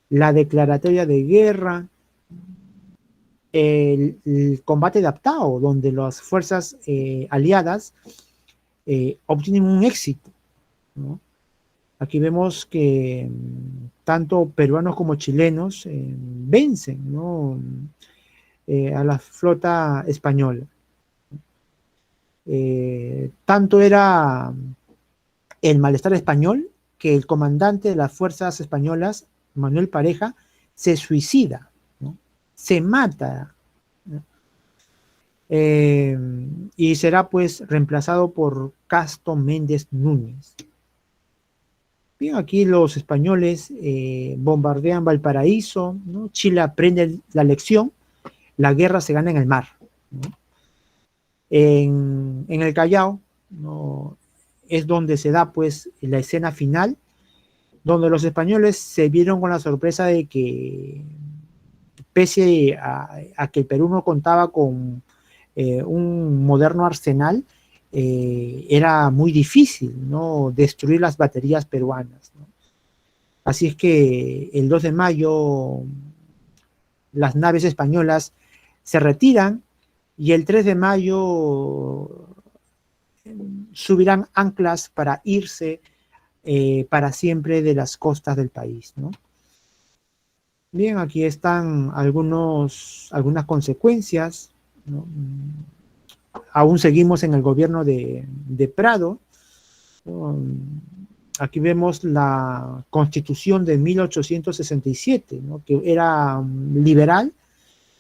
la declaratoria de guerra, el combate de Aptao, donde las fuerzas aliadas obtienen un éxito, ¿no? Aquí vemos que tanto peruanos como chilenos vencen, ¿no?, a la flota española. Tanto era el malestar español que el comandante de las fuerzas españolas, Manuel Pareja, se suicida, ¿no? se mata, ¿no? Y será pues reemplazado por Casto Méndez Núñez. Bien, aquí los españoles bombardean Valparaíso, ¿no? Chile aprende la lección, la guerra se gana en el mar, ¿no? En el Callao, ¿no? Es donde se da pues la escena final, donde los españoles se vieron con la sorpresa de que pese a que el Perú no contaba con un moderno arsenal, era muy difícil, ¿no? Destruir las baterías peruanas, ¿no? Así es que el 2 de mayo las naves españolas se retiran y el 3 de mayo subirán anclas para irse para siempre de las costas del país, ¿no? Bien, aquí están algunas consecuencias, ¿no? Aún seguimos en el gobierno de Prado, ¿no? Aquí vemos la Constitución de 1867, ¿no? Que era liberal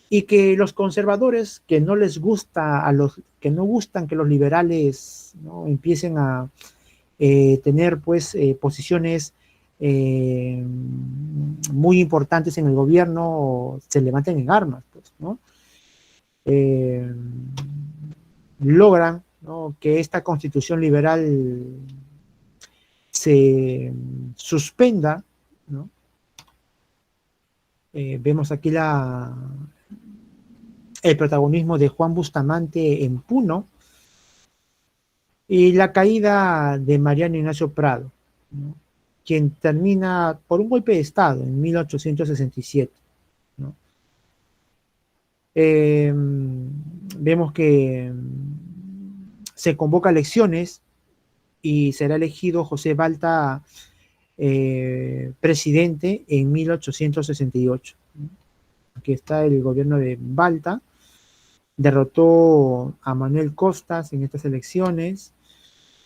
y que los conservadores que no les gusta a los que no gustan que los liberales, ¿no? Empiecen a tener pues posiciones muy importantes en el gobierno, se levanten en armas, pues, ¿no? Eh, Logran, ¿no? Que esta constitución liberal se suspenda, ¿no? Vemos aquí el protagonismo de Juan Bustamante en Puno y la caída de Mariano Ignacio Prado, ¿no? Quien termina por un golpe de Estado en 1867, ¿no? Vemos que se convoca elecciones y será elegido José Balta presidente en 1868. Aquí está el gobierno de Balta, derrotó a Manuel Costas en estas elecciones.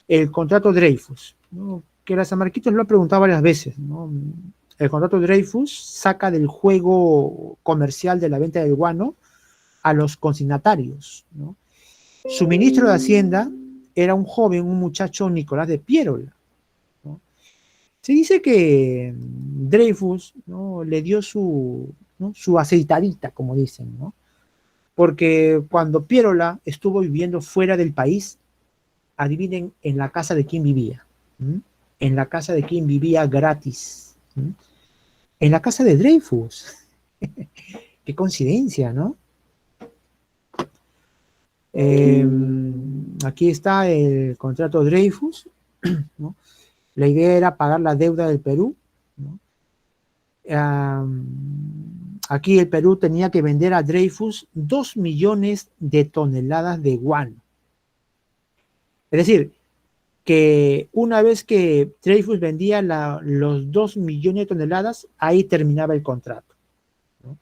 El contrato Dreyfus, ¿no? Que la San Marquitos lo ha preguntado varias veces, ¿no? El contrato Dreyfus saca del juego comercial de la venta del guano a los consignatarios, ¿no? Su ministro de Hacienda era un joven, un muchacho Nicolás de Piérola, ¿no? Se dice que Dreyfus, ¿no? Le dio ¿no? Su aceitadita, como dicen, ¿no? Porque cuando Piérola estuvo viviendo fuera del país, adivinen en la casa de quién vivía. ¿Mm? En la casa de quién vivía gratis. ¿Mm? En la casa de Dreyfus. Qué coincidencia, ¿no? Aquí está el contrato Dreyfus, ¿no? La idea era pagar la deuda del Perú, ¿no? Aquí el Perú tenía que vender a Dreyfus 2 millones de toneladas de guano. Es decir, que una vez que Dreyfus vendía los 2 millones de toneladas, ahí terminaba el contrato, ¿no?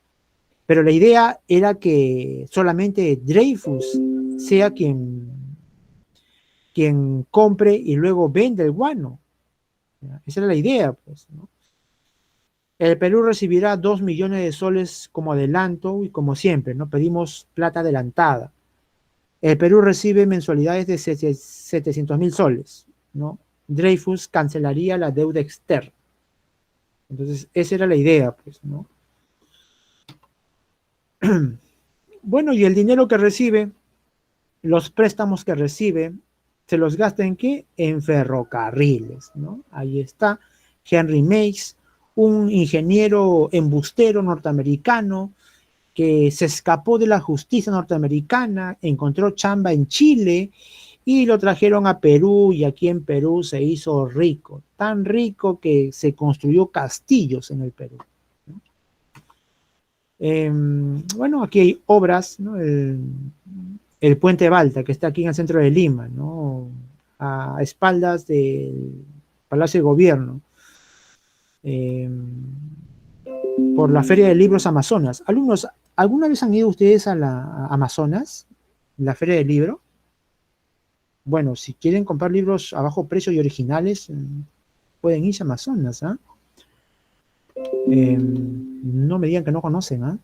Pero la idea era que solamente Dreyfus sea quien compre y luego vende el guano. ¿Ya? Esa era la idea, pues, ¿no? El Perú recibirá 2 millones de soles como adelanto y como siempre, ¿no? Pedimos plata adelantada. El Perú recibe mensualidades de 700.000 soles, ¿no? Dreyfus cancelaría la deuda externa. Entonces, esa era la idea, pues, ¿no? Bueno, y el dinero que recibe, los préstamos que recibe, se los gasta en qué? En ferrocarriles, ¿no? Ahí está Henry Mace, un ingeniero embustero norteamericano que se escapó de la justicia norteamericana, encontró chamba en Chile y lo trajeron a Perú y aquí en Perú se hizo rico, tan rico que se construyó castillos en el Perú, ¿no? Bueno, aquí hay obras, ¿no? El puente Balta, que está aquí en el centro de Lima, ¿no? A espaldas del Palacio de Gobierno, eh, por la Feria de Libros Amazonas. Alumnos, ¿alguna vez han ido ustedes a Amazonas, la Feria del Libro? Bueno, si quieren comprar libros a bajo precio y originales, pueden irse a Amazonas, ¿ah? No me digan que no conocen, ¿ah?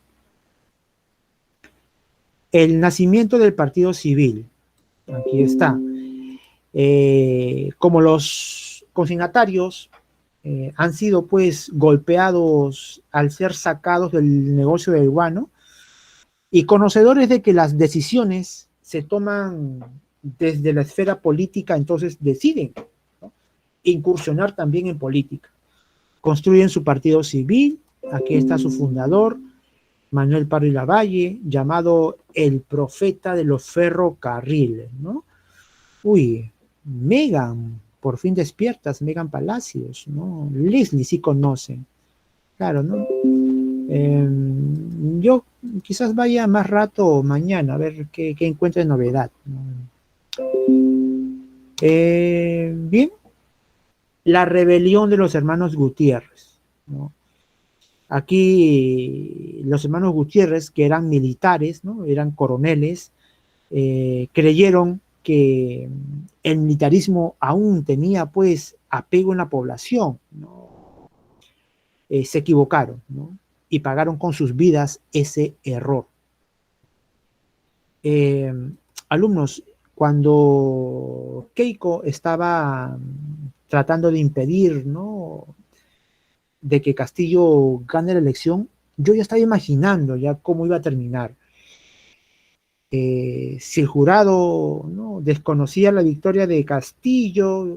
El nacimiento del Partido Civil. Aquí está. Como los consignatarios han sido pues golpeados al ser sacados del negocio del guano y conocedores de que las decisiones se toman desde la esfera política, entonces deciden, ¿no?, incursionar también en política. Construyen su partido civil, aquí está su fundador, Manuel Pardo y Lavalle, llamado el profeta de los ferrocarriles, ¿no? Uy, Megan, por fin despiertas, Megan Palacios, ¿no? Leslie sí conocen, claro, ¿no? Yo quizás vaya más rato mañana a ver qué encuentro de novedad, ¿no? Bien, la rebelión de los hermanos Gutiérrez, ¿no? Aquí los hermanos Gutiérrez, que eran militares, ¿no?, eran coroneles, creyeron que el militarismo aún tenía pues apego en la población, ¿no? Se equivocaron, ¿no?, y pagaron con sus vidas ese error. Alumnos, cuando Keiko estaba tratando de impedir, ¿no?, de que Castillo gane la elección, yo ya estaba imaginando ya cómo iba a terminar. Si el jurado, ¿no?, desconocía la victoria de Castillo,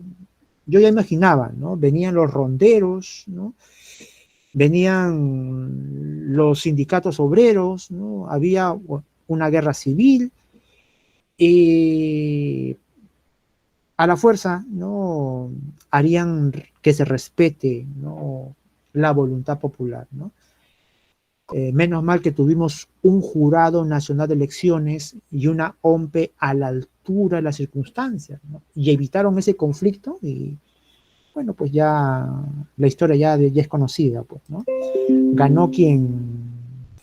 yo ya imaginaba, ¿no? Venían los ronderos, ¿no? Venían los sindicatos obreros, ¿no? Había una guerra civil y a la fuerza, ¿no?, harían que se respete, ¿no?, la voluntad popular, ¿no? Menos mal que tuvimos un jurado nacional de elecciones y una OMPE a la altura de las circunstancias, ¿no?, y evitaron ese conflicto y bueno, pues ya la historia ya es conocida, pues, ¿no? Ganó quien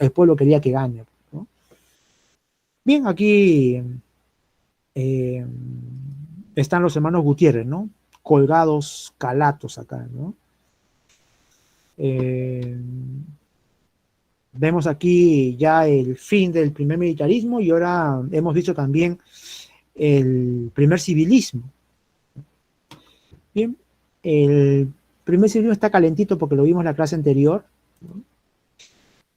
el pueblo quería que gane, ¿no? Bien, aquí eh, están los hermanos Gutiérrez, ¿no?, colgados calatos acá, ¿no? Vemos aquí ya el fin del primer militarismo y ahora hemos visto también el primer civilismo. Bien, el primer civilismo está calentito porque lo vimos en la clase anterior, ¿no?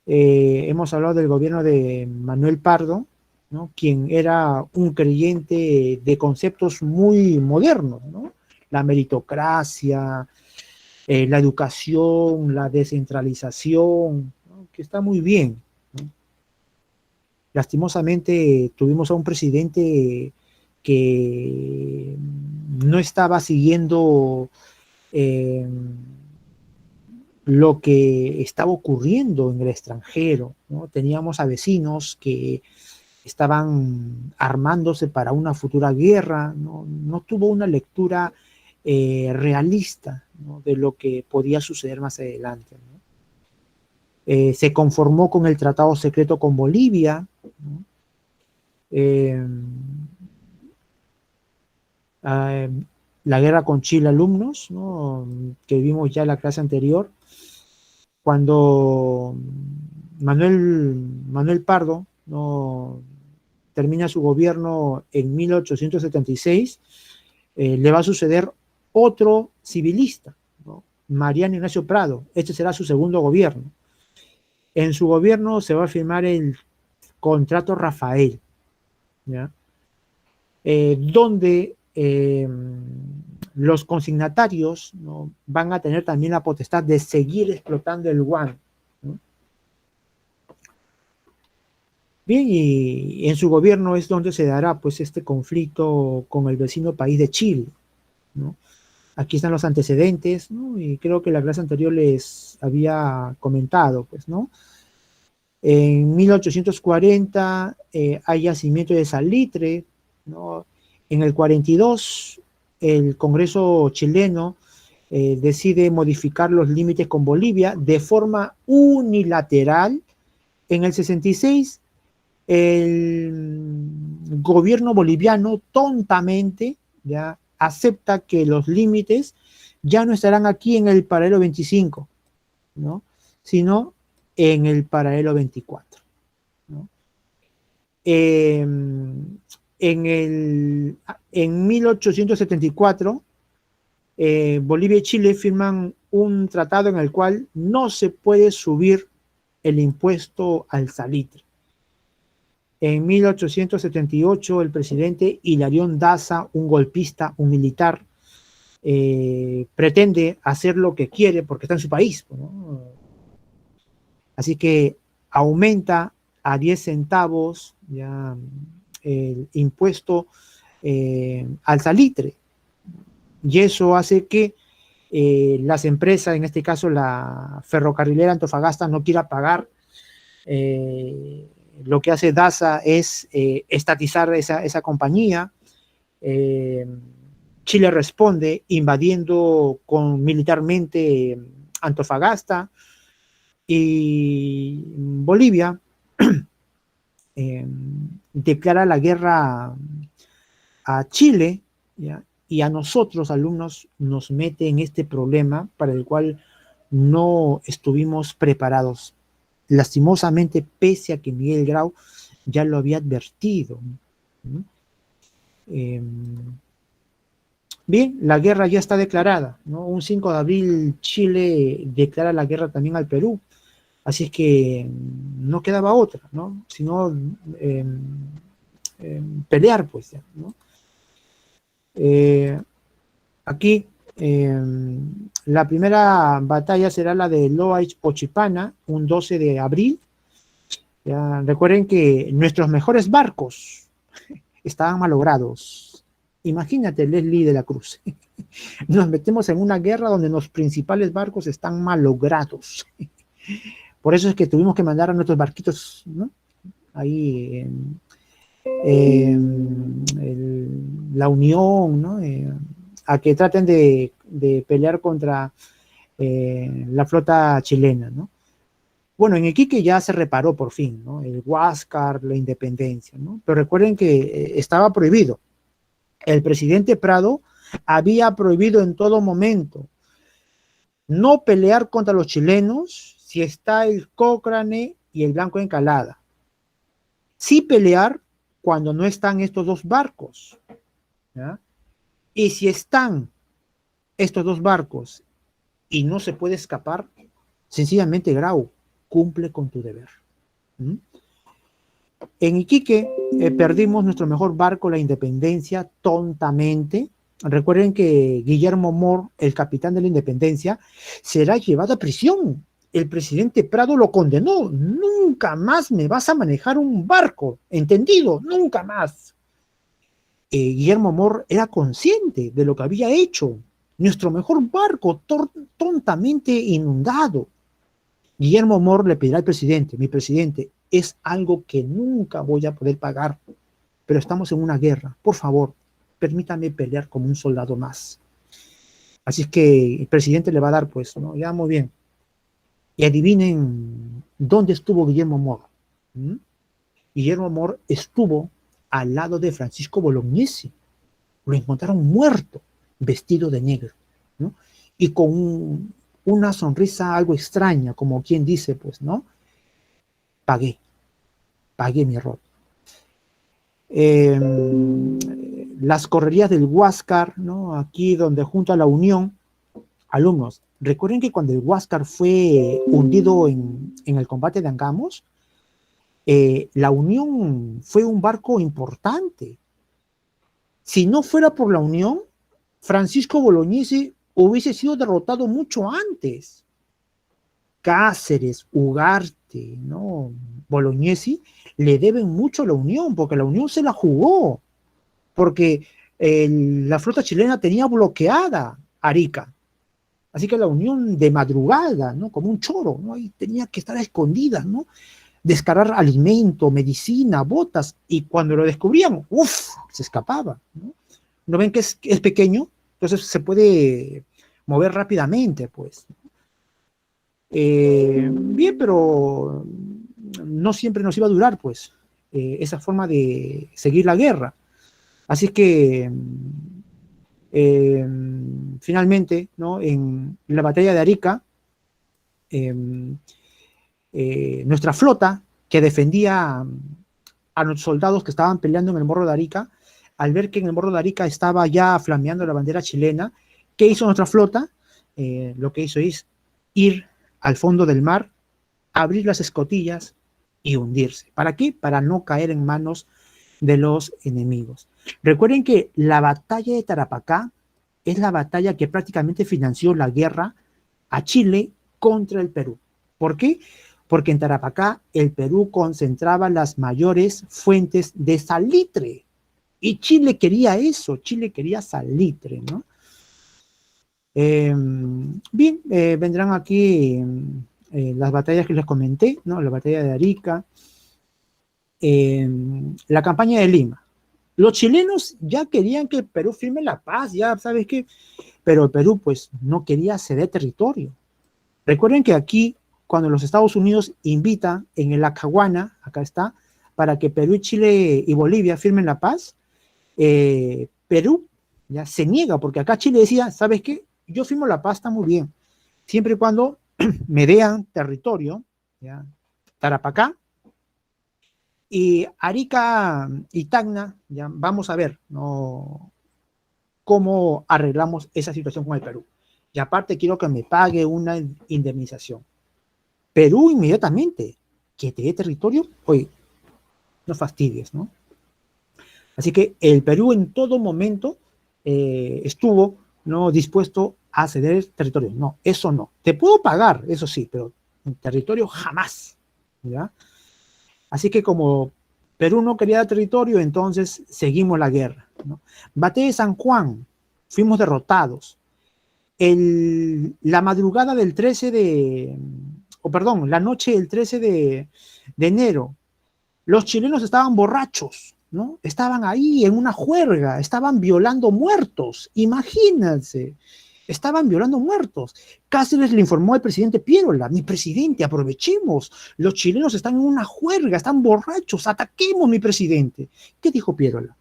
Hemos hablado del gobierno de Manuel Pardo, ¿no?, quien era un creyente de conceptos muy modernos, ¿no? La meritocracia, la educación, la descentralización, ¿no?, que está muy bien, ¿no? Lastimosamente tuvimos a un presidente que no estaba siguiendo eh, lo que estaba ocurriendo en el extranjero, ¿no? Teníamos a vecinos que estaban armándose para una futura guerra, no tuvo una lectura realista, ¿no?, de lo que podía suceder más adelante, ¿no? Se conformó con el tratado secreto con Bolivia, ¿no? eh, eh, la guerra con Chile, alumnos, ¿no?, que vimos ya en la clase anterior, cuando Manuel Pardo, ¿no?, termina su gobierno en 1876, le va a suceder otro civilista, ¿no?, Mariano Ignacio Prado. Este será su segundo gobierno. En su gobierno se va a firmar el contrato Rafael, ¿ya? Donde los consignatarios, ¿no?, van a tener también la potestad de seguir explotando el guano, ¿no? Bien, y en su gobierno es donde se dará pues este conflicto con el vecino país de Chile, ¿no? Aquí están los antecedentes, ¿no?, y creo que la clase anterior les había comentado, pues, ¿no? En 1840 hay yacimiento de salitre, ¿no? En el 42 el Congreso chileno decide modificar los límites con Bolivia de forma unilateral. En el 66 el gobierno boliviano tontamente ya acepta que los límites ya no estarán aquí en el paralelo 25, ¿no?, sino en el paralelo 24, ¿no? en, en 1874, Bolivia y Chile firman un tratado en el cual no se puede subir el impuesto al salitre. En 1878, el presidente Hilarión Daza, un golpista, un militar, pretende hacer lo que quiere porque está en su país, ¿no? Así que aumenta a 10 centavos ya el impuesto al salitre. Y eso hace que las empresas, en este caso la ferrocarrilera Antofagasta, no quiera pagar. Lo que hace Daza es estatizar esa compañía. Chile responde invadiendo militarmente Antofagasta, y Bolivia declara la guerra a Chile, ¿ya? Y a nosotros, alumnos, nos mete en este problema para el cual no estuvimos preparados. Lastimosamente, pese a que Miguel Grau ya lo había advertido, ¿no? Bien, la guerra ya está declarada, ¿no? Un 5 de abril Chile declara la guerra también al Perú, así es que no quedaba otra, ¿no? Sino pelear, pues, ya, ¿no? Aquí la primera batalla será la de Loaiz Ochipana, un 12 de abril. Ya, recuerden que nuestros mejores barcos estaban malogrados. Imagínate, Leslie de la Cruz. Nos metemos en una guerra donde los principales barcos están malogrados. Por eso es que tuvimos que mandar a nuestros barquitos, ¿no? Ahí la Unión, ¿no? A que traten de pelear contra la flota chilena, ¿no? Bueno, en Iquique ya se reparó por fin, ¿no? El Huáscar, la Independencia, ¿no? Pero recuerden que estaba prohibido. El presidente Prado había prohibido en todo momento no pelear contra los chilenos si está el Cochrane y el Blanco Encalada. Sí pelear cuando no están estos dos barcos, ¿ya? Y si están estos dos barcos y no se puede escapar, sencillamente, Grau, cumple con tu deber. ¿Mm? En Iquique perdimos nuestro mejor barco, la Independencia, tontamente. Recuerden que Guillermo Mor, el capitán de la Independencia, será llevado a prisión. El presidente Prado lo condenó. Nunca más me vas a manejar un barco, ¿entendido? Nunca más. Guillermo Mor era consciente de lo que había hecho. Nuestro mejor barco tontamente inundado. Guillermo Mor le pedirá al presidente: mi presidente, es algo que nunca voy a poder pagar, pero estamos en una guerra, por favor, permítame pelear como un soldado más. Así es que el presidente le va a dar, pues, ¿no? Ya, muy bien. Y adivinen dónde estuvo Guillermo Mor. ¿Mm? Guillermo Mor estuvo al lado de Francisco Bolognesi. Lo encontraron muerto, vestido de negro, ¿no? Y con una sonrisa algo extraña, como quien dice, pues, ¿no? Pagué mi error. Las correrías del Huáscar, ¿no? Aquí donde junto a la Unión, alumnos, recuerden que cuando el Huáscar fue hundido en el combate de Angamos, la Unión fue un barco importante. Si no fuera por la Unión, Francisco Bolognesi hubiese sido derrotado mucho antes. Cáceres, Ugarte, ¿no? Bolognesi le deben mucho a la Unión, porque la Unión se la jugó, porque la flota chilena tenía bloqueada Arica. Así que la Unión de madrugada, ¿no? Como un choro, ¿no? Ahí tenía que estar a escondidas, ¿no? Descargar alimento, medicina, botas, y cuando lo descubrían, ¡uf!, se escapaba, ¿no? ¿No ven que es pequeño? Entonces se puede mover rápidamente, pues. Bien, pero no siempre nos iba a durar, pues, esa forma de seguir la guerra. Así que, finalmente, ¿no? En la batalla de Arica, nuestra flota, que defendía a los soldados que estaban peleando en el Morro de Arica, al ver que en el Morro de Arica estaba ya flameando la bandera chilena, ¿qué hizo nuestra flota? Lo que hizo es ir al fondo del mar, abrir las escotillas y hundirse. ¿Para qué? Para no caer en manos de los enemigos. Recuerden que la batalla de Tarapacá es la batalla que prácticamente financió la guerra a Chile contra el Perú. ¿Por qué? Porque en Tarapacá el Perú concentraba las mayores fuentes de salitre. Y Chile quería eso, Chile quería salitre, ¿no? Bien, vendrán aquí las batallas que les comenté, ¿no? La batalla de Arica, la campaña de Lima. Los chilenos ya querían que el Perú firme la paz, ya sabes qué, pero el Perú pues no quería ceder territorio. Recuerden que aquí, cuando los Estados Unidos invitan en el Acahuana, acá está, para que Perú, Chile y Bolivia firmen la paz, Perú ya se niega, porque acá Chile decía, ¿sabes qué? Yo firmo la paz, está muy bien, siempre y cuando me dean territorio, ¿ya? Tarapacá, y Arica y Tacna, ya vamos a ver, ¿no? Cómo arreglamos esa situación con el Perú. Y aparte quiero que me pague una indemnización. Perú inmediatamente, que te dé territorio, oye, no fastidies, ¿no? Así que el Perú en todo momento estuvo, ¿no?, dispuesto a ceder territorio. No, eso no. Te puedo pagar, eso sí, pero en territorio jamás, ¿ya? Así que como Perú no quería dar territorio, entonces seguimos la guerra, ¿no? Batalla de San Juan, fuimos derrotados. La madrugada del 13 de, o perdón, la noche del 13 de enero, los chilenos estaban borrachos, ¿no? Estaban ahí en una juerga, estaban violando muertos, imagínense, estaban violando muertos. Cáceres le informó al presidente Piérola, mi presidente, aprovechemos, los chilenos están en una juerga, están borrachos, ataquemos, mi presidente. ¿Qué dijo Piérola?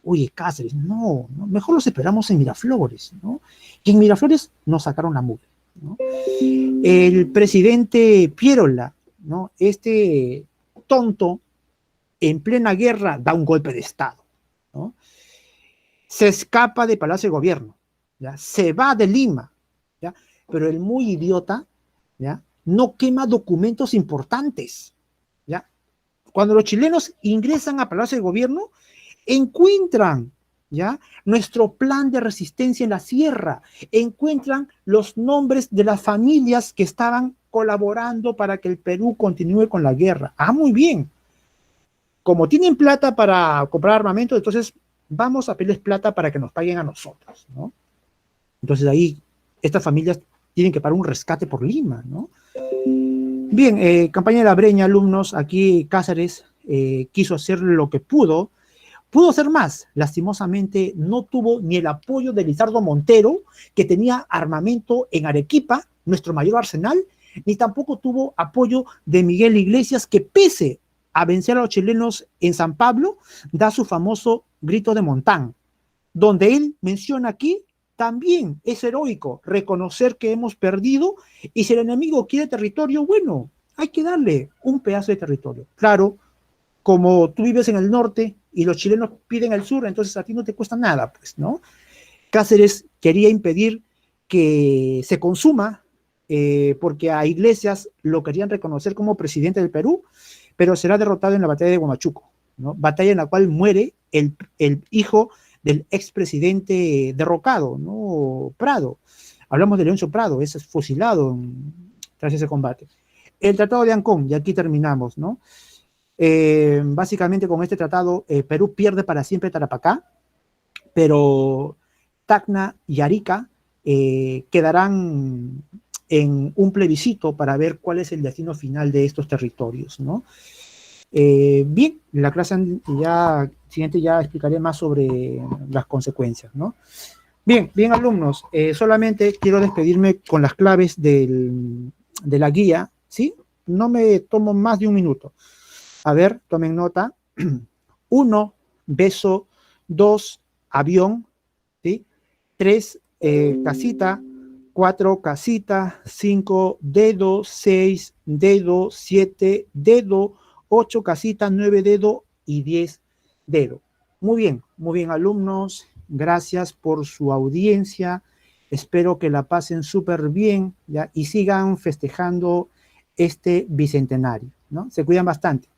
Oye, Cáceres, no, no, mejor los esperamos en Miraflores, ¿no? Y en Miraflores nos sacaron la mugre, ¿no? El presidente Piérola, ¿no? Este tonto, en plena guerra, da un golpe de Estado, ¿no? Se escapa de Palacio de Gobierno, ¿ya? Se va de Lima, ¿ya? Pero el muy idiota, ¿ya?, no quema documentos importantes, ¿ya? Cuando los chilenos ingresan a Palacio de Gobierno, encuentran, ¿ya?, nuestro plan de resistencia en la sierra, encuentran los nombres de las familias que estaban colaborando para que el Perú continúe con la guerra. Ah, muy bien. Como tienen plata para comprar armamento, entonces vamos a pedirles plata para que nos paguen a nosotros, ¿no? Entonces ahí estas familias tienen que pagar un rescate por Lima, ¿no? Bien, campaña de la Breña, alumnos, aquí Cáceres quiso hacer lo que pudo hacer más, lastimosamente no tuvo ni el apoyo de Lizardo Montero, que tenía armamento en Arequipa, nuestro mayor arsenal, ni tampoco tuvo apoyo de Miguel Iglesias, que pese a vencer a los chilenos en San Pablo, da su famoso grito de Montán, donde él menciona aquí, también es heroico reconocer que hemos perdido, y si el enemigo quiere territorio, bueno, hay que darle un pedazo de territorio. Claro, como tú vives en el norte y los chilenos piden el sur, entonces a ti no te cuesta nada, pues, ¿no? Cáceres quería impedir que se consuma, porque a Iglesias lo querían reconocer como presidente del Perú, pero será derrotado en la batalla de Huamachuco, ¿no? Batalla en la cual muere el hijo del expresidente derrocado, ¿no?, Prado. Hablamos de Leoncio Prado, es fusilado tras ese combate. El Tratado de Ancón, y aquí terminamos, ¿no? Básicamente con este tratado Perú pierde para siempre Tarapacá, pero Tacna y Arica quedarán en un plebiscito para ver cuál es el destino final de estos territorios, ¿no? Bien, la clase siguiente ya explicaré más sobre las consecuencias, ¿no? Bien, bien, alumnos, solamente quiero despedirme con las claves de la guía, ¿sí? No me tomo más de un minuto. A ver, tomen nota. 1, beso. 2, avión. ¿Sí? 3, casita. 4, casita. 5, dedo. 6, dedo. 7, dedo. 8, casita. 9, dedo. y 10 dedos. Muy bien, alumnos. Gracias por su audiencia. Espero que la pasen súper bien, ¿ya? Y sigan festejando este bicentenario, ¿no? Se cuidan bastante.